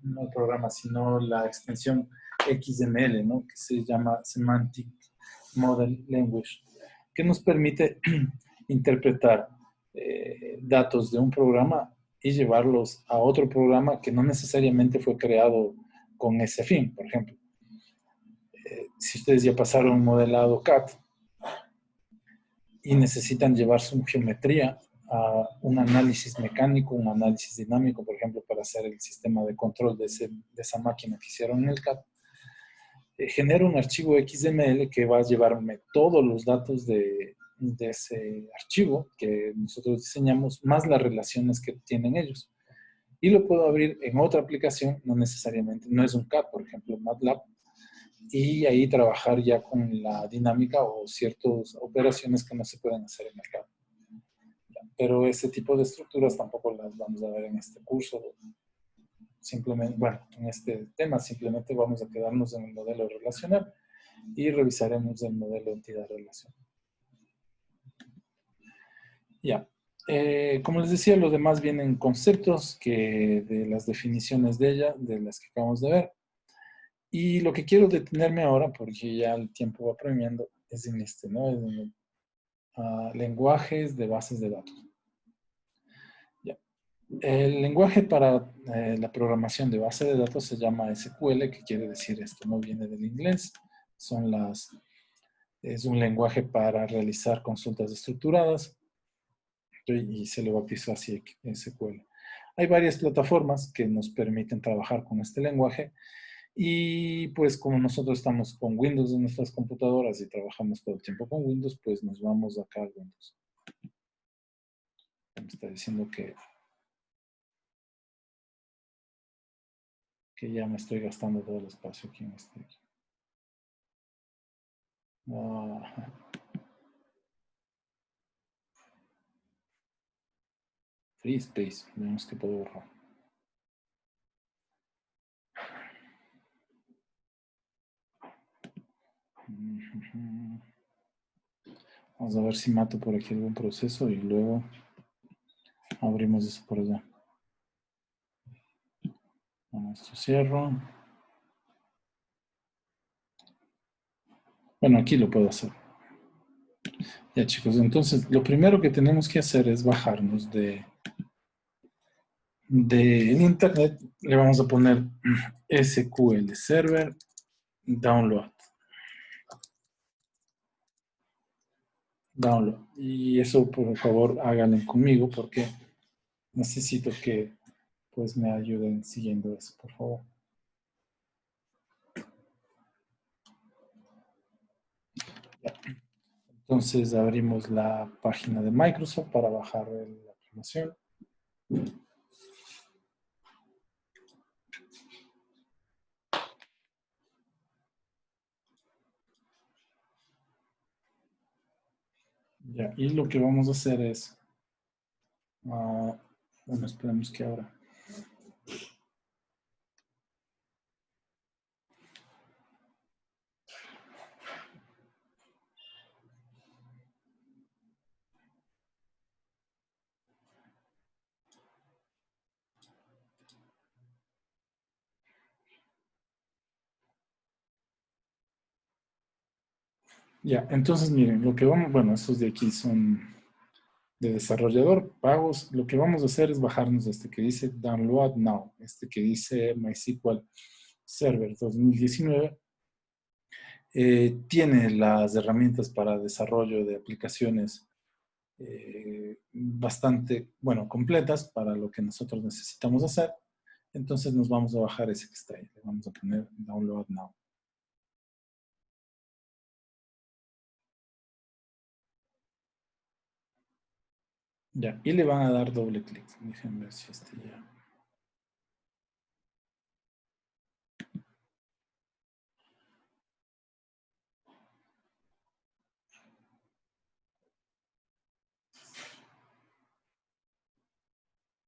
no el programa, sino la extensión XML, ¿no? Que se llama Semantic Model Language, que nos permite interpretar datos de un programa y llevarlos a otro programa que no necesariamente fue creado con ese fin. Por ejemplo, si ustedes ya pasaron un modelado CAD y necesitan llevar su geometría a un análisis mecánico, un análisis dinámico, por ejemplo, para hacer el sistema de control de esa máquina que hicieron en el CAD, genera un archivo XML que va a llevarme todos los datos de ese archivo que nosotros diseñamos, más las relaciones que tienen ellos. Y lo puedo abrir en otra aplicación, no necesariamente, no es un CAD, por ejemplo, MATLAB, y ahí trabajar ya con la dinámica o ciertas operaciones que no se pueden hacer en el CAD. Pero ese tipo de estructuras tampoco las vamos a ver en este curso. Simplemente, bueno, en este tema simplemente vamos a quedarnos en el modelo relacional y revisaremos el modelo entidad-relación. Ya. Como les decía, los demás vienen conceptos que de las definiciones de ella, de las que acabamos de ver. Y lo que quiero detenerme ahora, porque ya el tiempo va premiando, es en este, ¿no? Es en lenguajes de bases de datos. Ya. El lenguaje para la programación de base de datos se llama SQL, que quiere decir esto, no viene del inglés. Es un lenguaje para realizar consultas estructuradas y se le bautizó así SQL. Hay varias plataformas que nos permiten trabajar con este lenguaje y pues como nosotros estamos con Windows en nuestras computadoras y trabajamos todo el tiempo con Windows, pues nos vamos acá a Windows. Me está diciendo que ya me estoy gastando todo el espacio aquí en este. Free space, veamos que puedo borrar. Vamos a ver si mato por aquí algún proceso y luego abrimos eso por allá. Esto cierro. Bueno, aquí lo puedo hacer. Ya chicos, entonces lo primero que tenemos que hacer es bajarnos del internet. Le vamos a poner SQL Server Download. Y eso por favor háganlo conmigo porque necesito que pues me ayuden siguiendo eso, por favor. Ya. Entonces abrimos la página de Microsoft para bajar la aplicación. Ya, y lo que vamos a hacer es, bueno, esperemos que ahora. Ya, entonces miren, lo que vamos, bueno, estos de aquí son de desarrollador, pagos, lo que vamos a hacer es bajarnos este que dice Download Now, este que dice MySQL Server 2019. Tiene las herramientas para desarrollo de aplicaciones bastante, bueno, completas para lo que nosotros necesitamos hacer. Entonces nos vamos a bajar ese que está ahí. Le vamos a poner Download Now. Ya, y le van a dar doble clic. Déjenme ver si este ya.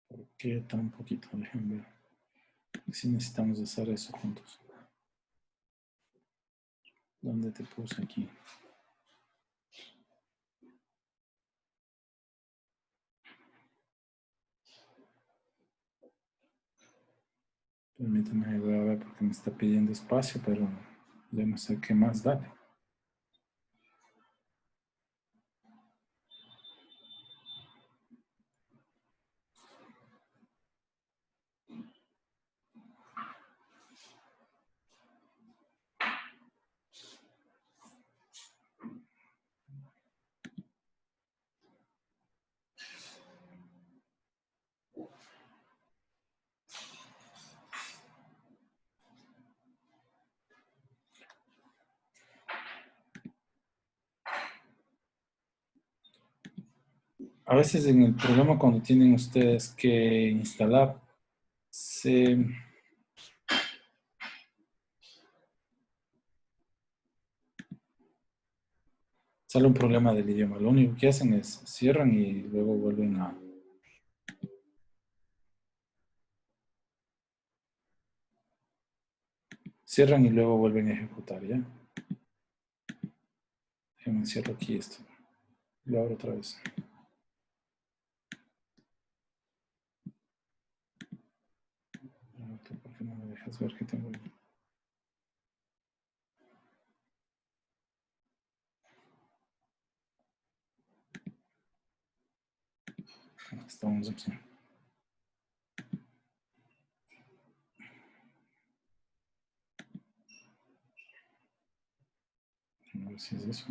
¿Por qué tan poquito? Déjenme ver. Si necesitamos hacer eso juntos. ¿Dónde te puse aquí? Permítame, voy a ver porque me está pidiendo espacio, pero ya no sé qué más darle. A veces en el programa cuando tienen ustedes que instalar, sale un problema del idioma. Lo único que hacen es cierran y luego vuelven a... Cierran y luego vuelven a ejecutar, ¿ya? Déjenme cierro aquí esto. Lo abro otra vez. ¿Por qué no me dejas ver que tengo? Estamos aquí. A ver si es eso.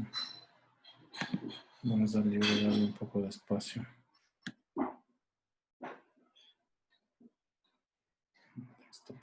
Vamos a darle un poco de espacio. Esto.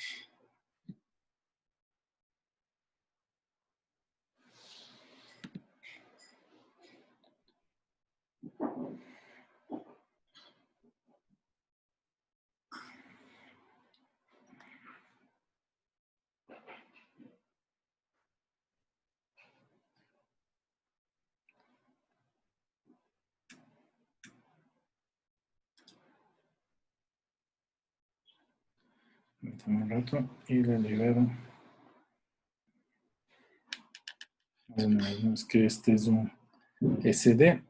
Permítame un rato y le libero. Es que este es un SD.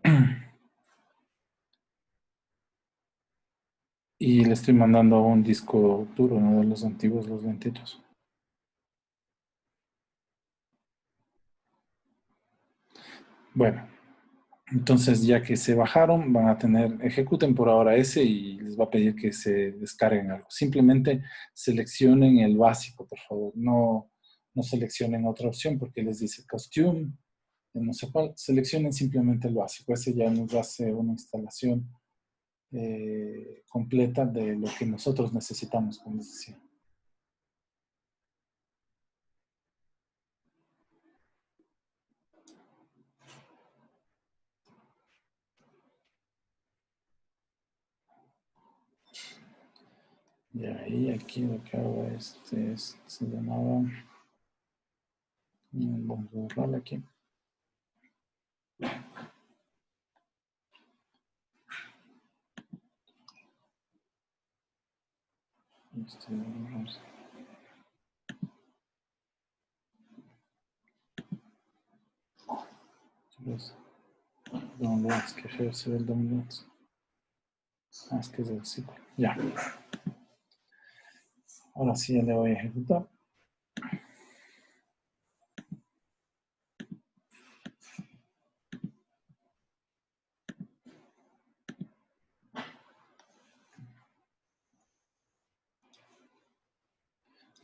Y le estoy mandando a un disco duro, uno de los antiguos, los lentitos. Bueno, entonces ya que se bajaron, van a tener, ejecuten por ahora ese y les va a pedir que se descarguen algo. Simplemente seleccionen el básico, por favor. No seleccionen otra opción porque les dice costume, no sé cuál. Seleccionen simplemente el básico. Ese ya nos hace una instalación completa de lo que nosotros necesitamos, como les decía. Y ahí, aquí lo que hago se llamaba, vamos a borrarlo aquí. Downloads, que feo se ve el downloads. Ah, es que es el ciclo. Ya. Ahora sí ya le voy a ejecutar.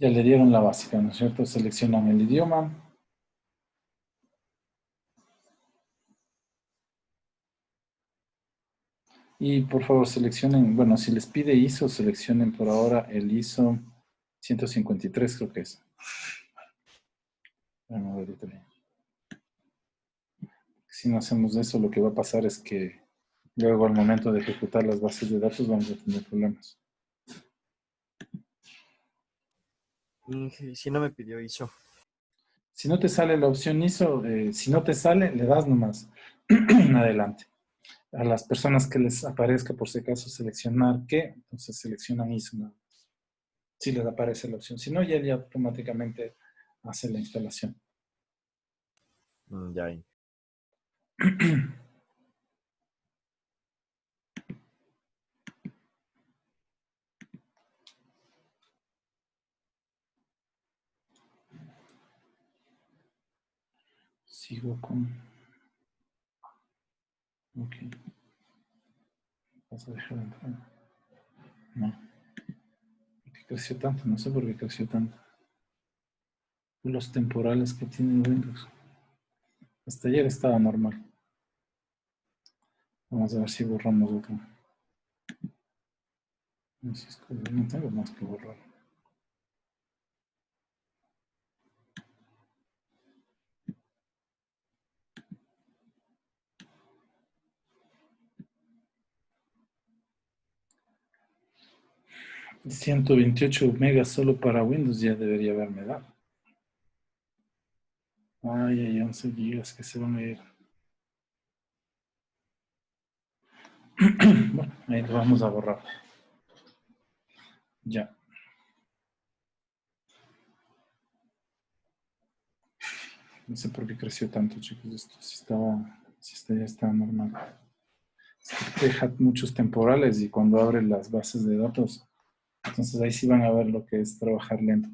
Ya le dieron la básica, ¿no es cierto? Seleccionan el idioma. Y por favor seleccionen, bueno, si les pide ISO, seleccionen por ahora el ISO 153, creo que es. Bueno, a ver, ahorita bien. Si no hacemos eso, lo que va a pasar es que luego al momento de ejecutar las bases de datos vamos a tener problemas. Si no me pidió ISO. Si no te sale la opción ISO, si no te sale, le das nomás adelante. A las personas que les aparezca por si acaso seleccionar qué, entonces seleccionan ISO nada más. Si les aparece la opción. Si no, ya automáticamente hace la instalación. Ya. Sigo con... Ok. ¿Vas a dejar de entrar? No. ¿Por qué creció tanto? No sé por qué creció tanto. Los temporales que tiene Windows. Hasta ayer estaba normal. Vamos a ver si borramos otro. No sé, es que no tengo más que borrar. De 128 megas solo para Windows ya debería haberme dado. Ay, hay 11 gigas que se van a ir. Bueno, ahí lo vamos a borrar. Ya. No sé por qué creció tanto, chicos. Esto sí ya estaba normal. Deja muchos temporales y cuando abre las bases de datos, entonces ahí sí van a ver lo que es trabajar lento.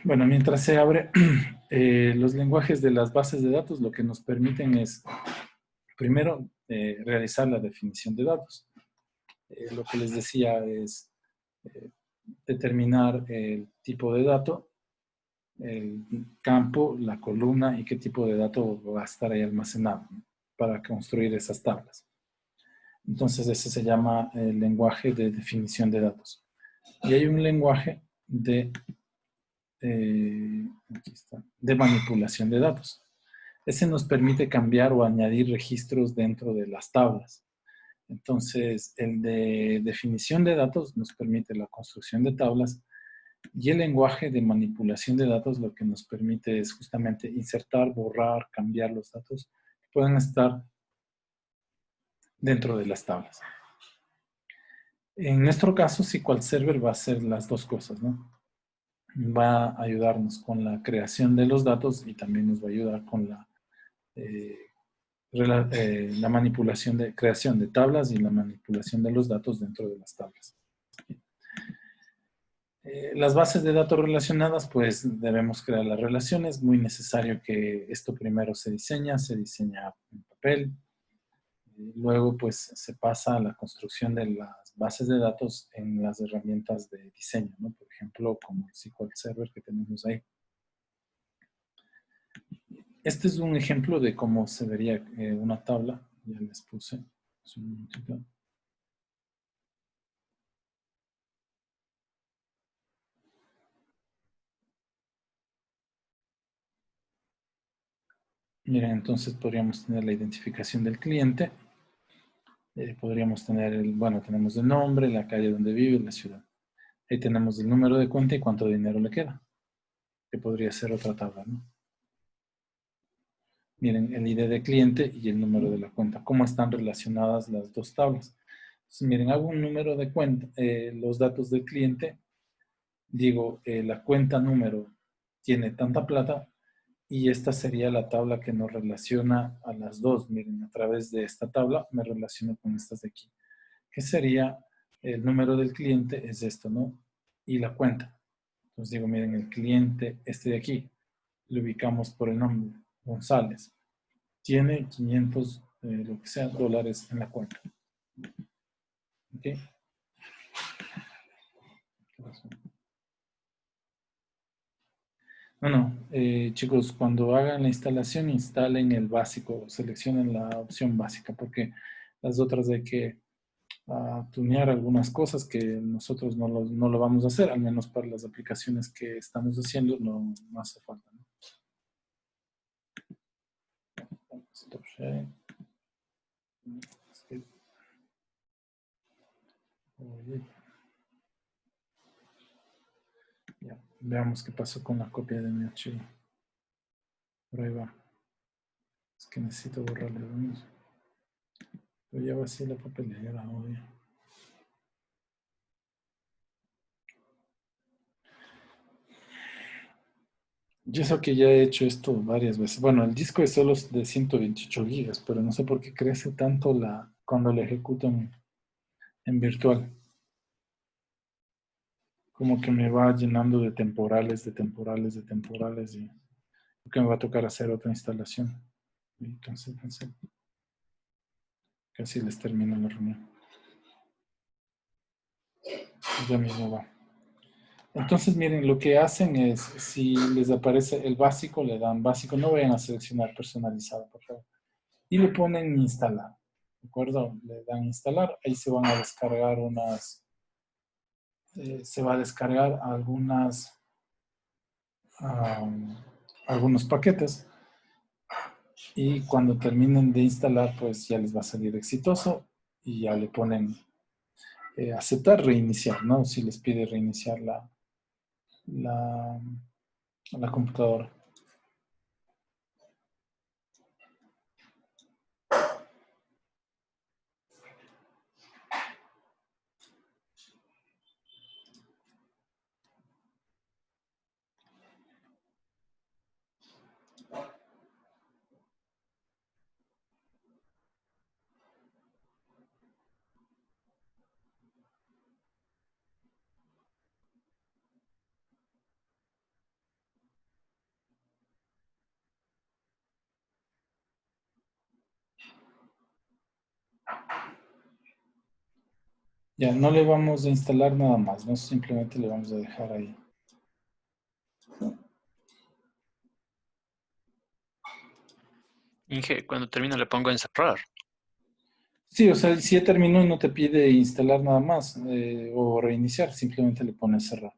Bueno, mientras se abre, los lenguajes de las bases de datos lo que nos permiten es, primero, realizar la definición de datos. Lo que les decía es determinar el tipo de dato, el campo, la columna y qué tipo de dato va a estar ahí almacenado, ¿no?, para construir esas tablas. Entonces ese se llama el lenguaje de definición de datos. Y hay un lenguaje aquí está, de manipulación de datos. Ese nos permite cambiar o añadir registros dentro de las tablas. Entonces, el de definición de datos nos permite la construcción de tablas y el lenguaje de manipulación de datos lo que nos permite es justamente insertar, borrar, cambiar los datos que pueden estar dentro de las tablas. En nuestro caso, SQL Server va a hacer las dos cosas, ¿no? Va a ayudarnos con la creación de los datos y también nos va a ayudar con la manipulación de creación de tablas y la manipulación de los datos dentro de las tablas. Las bases de datos relacionadas, pues debemos crear las relaciones. Muy necesario que esto primero se diseña en papel. Luego, pues se pasa a la construcción de las bases de datos en las herramientas de diseño, ¿no? Por ejemplo, como el SQL Server que tenemos ahí. Este es un ejemplo de cómo se vería una tabla. Ya les puse. Un minutito. Miren, entonces podríamos tener la identificación del cliente. Podríamos tener, bueno, tenemos el nombre, la calle donde vive, la ciudad. Ahí tenemos el número de cuenta y cuánto dinero le queda, que podría ser otra tabla, ¿no? Miren, el ID de cliente y el número de la cuenta. ¿Cómo están relacionadas las dos tablas? Entonces, miren, hago un número de cuenta, los datos del cliente, digo, la cuenta número tiene tanta plata y esta sería la tabla que nos relaciona a las dos. Miren, a través de esta tabla me relaciono con estas de aquí. ¿Qué sería el número del cliente? Es esto, ¿no? Y la cuenta. Entonces digo, miren, el cliente, este de aquí, lo ubicamos por el nombre, González. Tiene 500, lo que sea, dólares en la cuenta. ¿Ok? ¿Qué pasó? Bueno, chicos, cuando hagan la instalación, instalen el básico, seleccionen la opción básica, porque las otras hay que tunear algunas cosas que nosotros no lo vamos a hacer, al menos para las aplicaciones que estamos haciendo no hace falta, ¿no? Stop share. Skip. Oye. Ya, veamos qué pasó con la copia de mi archivo. Por ahí va. Es que necesito borrarle unos. Pero ya vacié la papelera, obvio. Yo sé que ya he hecho esto varias veces. Bueno, el disco es solo de 128 gigas, pero no sé por qué crece tanto cuando lo ejecuto en virtual. Como que me va llenando de temporales, y creo que me va a tocar hacer otra instalación. Y cancel. Casi les termino la reunión. Ya mismo va. Entonces, miren, lo que hacen es, si les aparece el básico, le dan básico, no vayan a seleccionar personalizado, por favor. Y le ponen instalar, ¿de acuerdo? Le dan instalar, ahí se van a descargar se va a descargar algunos paquetes. Y cuando terminen de instalar, pues ya les va a salir exitoso y ya le ponen aceptar, reiniciar, ¿no? Si les pide reiniciar la computadora. Ya, no le vamos a instalar nada más, ¿no? Simplemente le vamos a dejar ahí. Inge, cuando termino le pongo encerrar. Sí, o sea, si ya terminó y no te pide instalar nada más o reiniciar, simplemente le pones cerrar.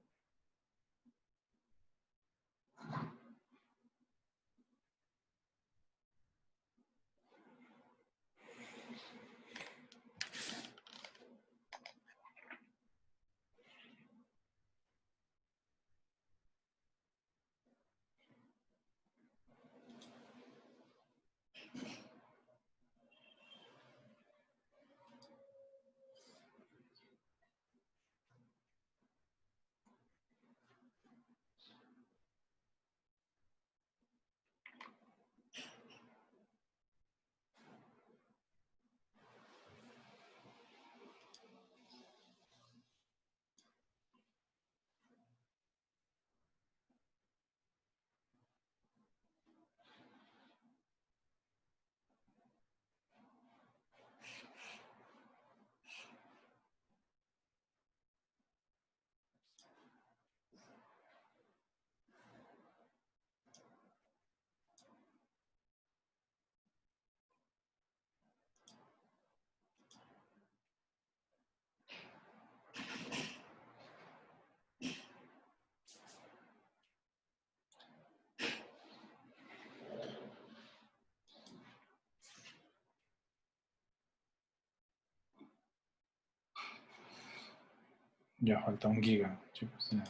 Ya falta 1 giga, chicos. Ya.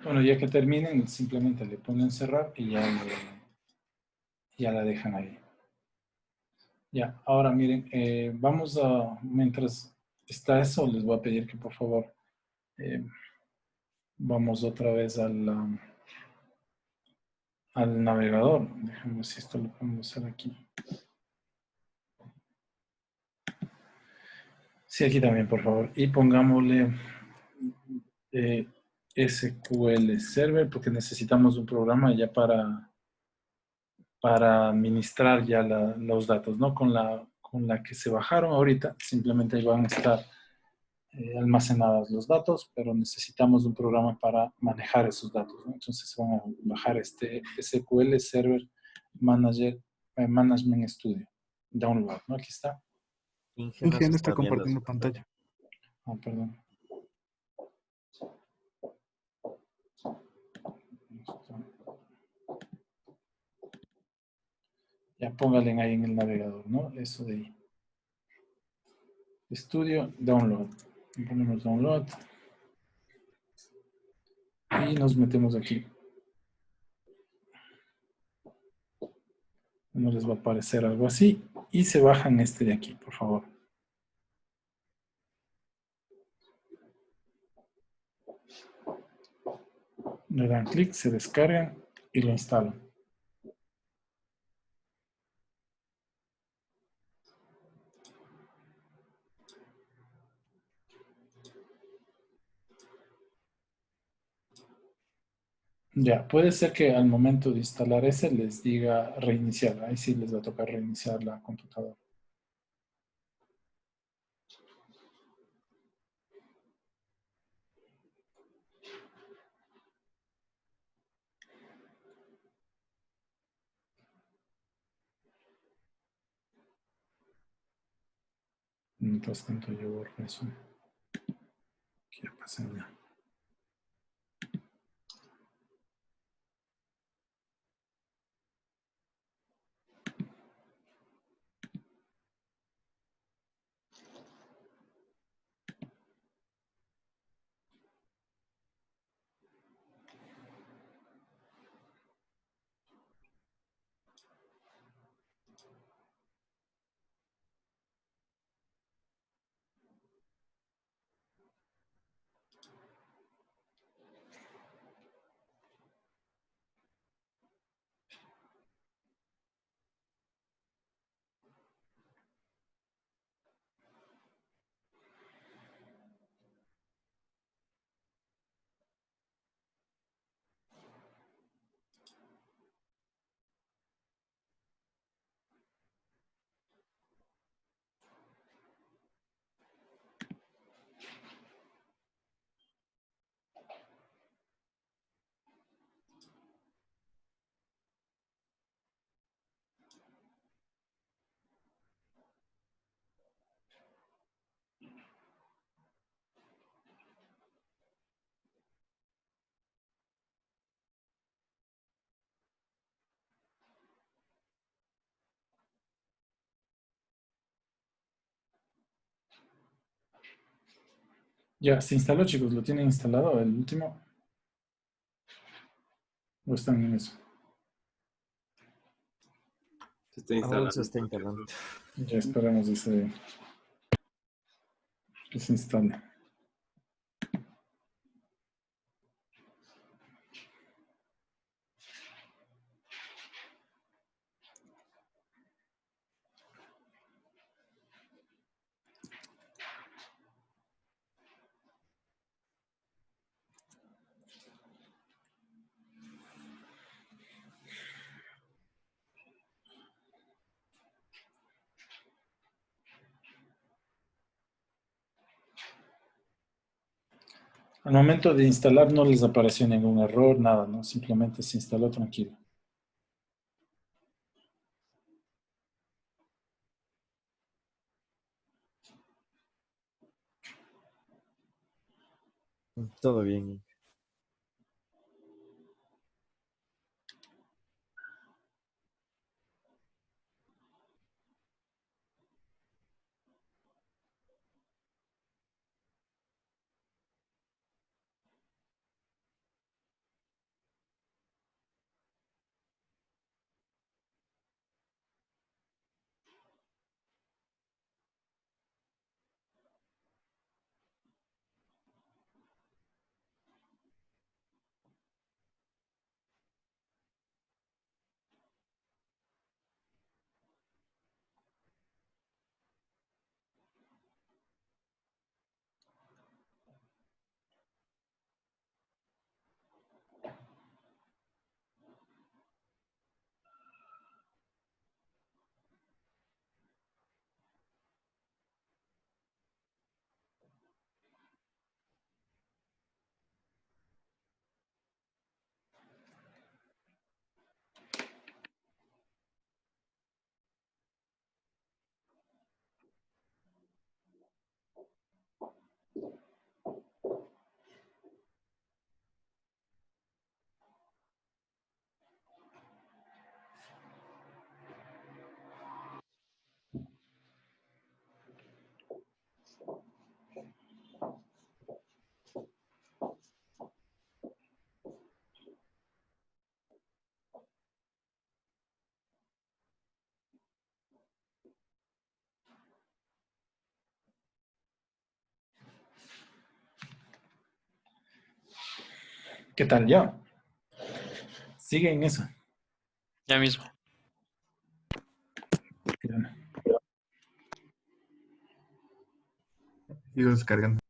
Bueno, ya que terminen, simplemente le ponen cerrar y ya la dejan ahí. Ya, ahora miren, vamos mientras está eso, les voy a pedir que por favor vamos otra vez al navegador. Déjenme ver si esto lo podemos hacer aquí. Sí, aquí también, por favor. Y pongámosle SQL Server, porque necesitamos un programa ya para administrar ya los datos, ¿no? Con con la que se bajaron ahorita, simplemente ahí van a estar almacenados los datos, pero necesitamos un programa para manejar esos datos, ¿no? Entonces van a bajar este SQL Server Management Studio. Download, ¿no? Aquí está. Inge nos Inge no está está viendo. compartiendo pantalla. Ah, perdón. Ya póngale ahí en el navegador, ¿no? Eso de ahí. Estudio, download. Ponemos download. Y nos metemos aquí. No les va a aparecer algo así. Y se bajan este de aquí, por favor. Le dan clic, se descargan y lo instalan. Ya, puede ser que al momento de instalar ese les diga reiniciar. Ahí sí les va a tocar reiniciar la computadora. Mientras tanto yo borro eso. ¿Qué pasa ya? Ya, se instaló, chicos. ¿Lo tienen instalado el último? ¿O están en eso? Se está Aún instalando. se está instalando. Ya esperamos que se instale. Al momento de instalar no les apareció ningún error, nada, ¿no? Simplemente se instaló tranquilo. Todo bien. ¿Qué tal ya? Sigue en eso. Ya mismo. Sigo descargando.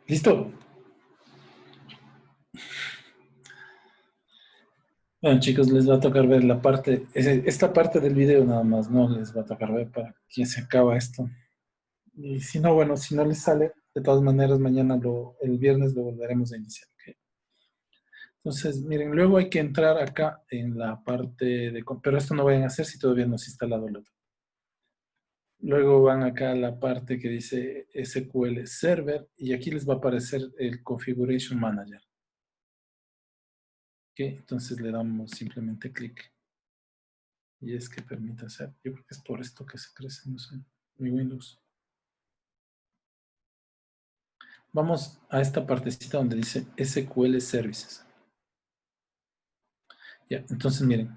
¿Listo? Bueno, chicos, les va a tocar ver la parte, esta parte del video nada más, no les va a tocar ver para que se acaba esto. Y si no, bueno, si no les sale, de todas maneras, mañana, el viernes lo volveremos a iniciar. ¿Ok? Entonces, miren, luego hay que entrar acá en la parte de... Pero esto no vayan a hacer si todavía no se ha instalado el otro. Luego van acá a la parte que dice SQL Server y aquí les va a aparecer el Configuration Manager. ¿Ok? Entonces le damos simplemente clic. Y es que permite hacer. Yo creo que es por esto que se crece, no sé, mi Windows. Vamos a esta partecita donde dice SQL Services. Ya, entonces miren,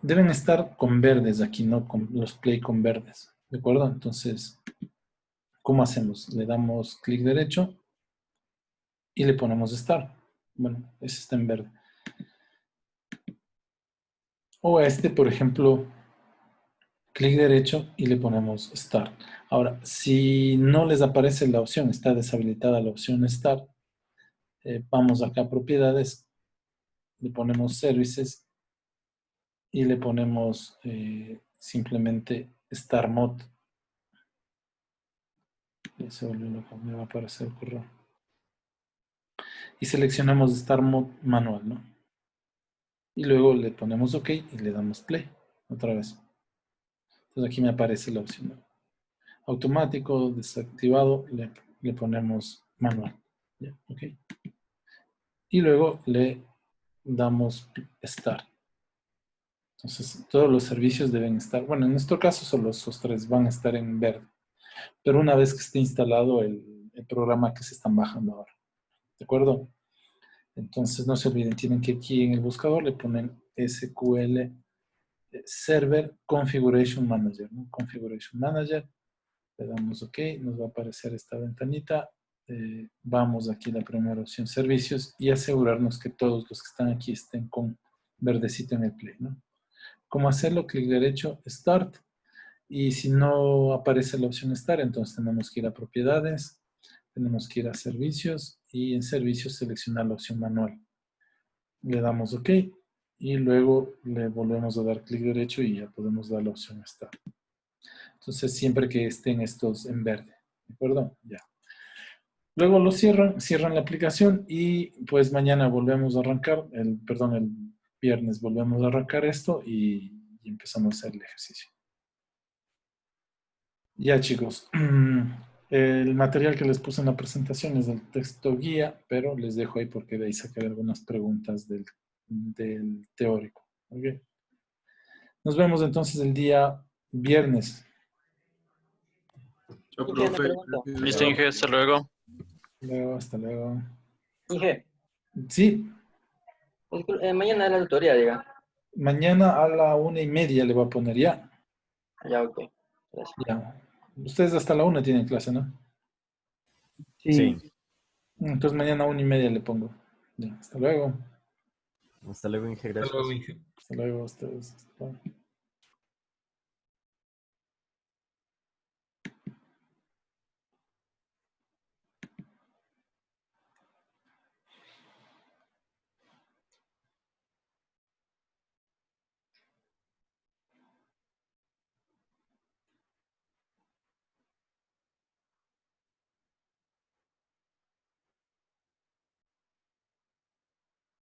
deben estar con verdes aquí, no con los play con verdes. ¿De acuerdo? Entonces, ¿cómo hacemos? Le damos clic derecho y le ponemos Start. Bueno, ese está en verde. O a este, por ejemplo, clic derecho y le ponemos Start. Ahora, si no les aparece la opción, está deshabilitada la opción Start, vamos acá a Propiedades, le ponemos Services y le ponemos simplemente Start Mode. Ya se volvió loco, me va a aparecer el correo. Y seleccionamos Start Mode manual, ¿no? Y luego le ponemos OK y le damos Play otra vez. Entonces aquí me aparece la opción, ¿no? Automático, desactivado, le ponemos manual. ¿Ya? OK. Y luego le damos Start. Entonces todos los servicios deben estar, bueno, en nuestro caso solo esos tres van a estar en verde. Pero una vez que esté instalado el programa que se están bajando ahora. ¿De acuerdo? Entonces no se olviden, tienen que aquí en el buscador le ponen SQL Server Configuration Manager, ¿no? Configuration Manager, le damos OK, nos va a aparecer esta ventanita, vamos aquí a la primera opción servicios y asegurarnos que todos los que están aquí estén con verdecito en el play, ¿no? ¿Cómo hacerlo? Clic derecho, Start, y si no aparece la opción Start, entonces tenemos que ir a propiedades, tenemos que ir a servicios y en servicios seleccionar la opción manual. Le damos OK y luego le volvemos a dar clic derecho y ya podemos dar la opción Start. Entonces siempre que estén estos en verde, ¿de acuerdo? Ya. Luego lo cierran la aplicación y pues mañana volvemos a arrancar, el viernes volvemos a arrancar esto y empezamos a hacer el ejercicio. Ya chicos, el material que les puse en la presentación es del texto guía, pero les dejo ahí porque de ahí sacaré algunas preguntas del teórico. ¿Okay? Nos vemos entonces el día viernes. Chao, Inge, una profe. pregunta. Listo, Inge, hasta luego. Luego, hasta luego. Inge, Sí, mañana es la tutoría, diga. mañana a la 1:30 le voy a poner ya. Ya, ok. Gracias. Ya. Ustedes hasta la 1 tienen clase, ¿no? Sí. Entonces mañana a 1:30 le pongo. Ya, hasta luego. Hasta luego, Inge. Hasta Gracias. luego, Inge. Hasta luego a ustedes. Hasta luego.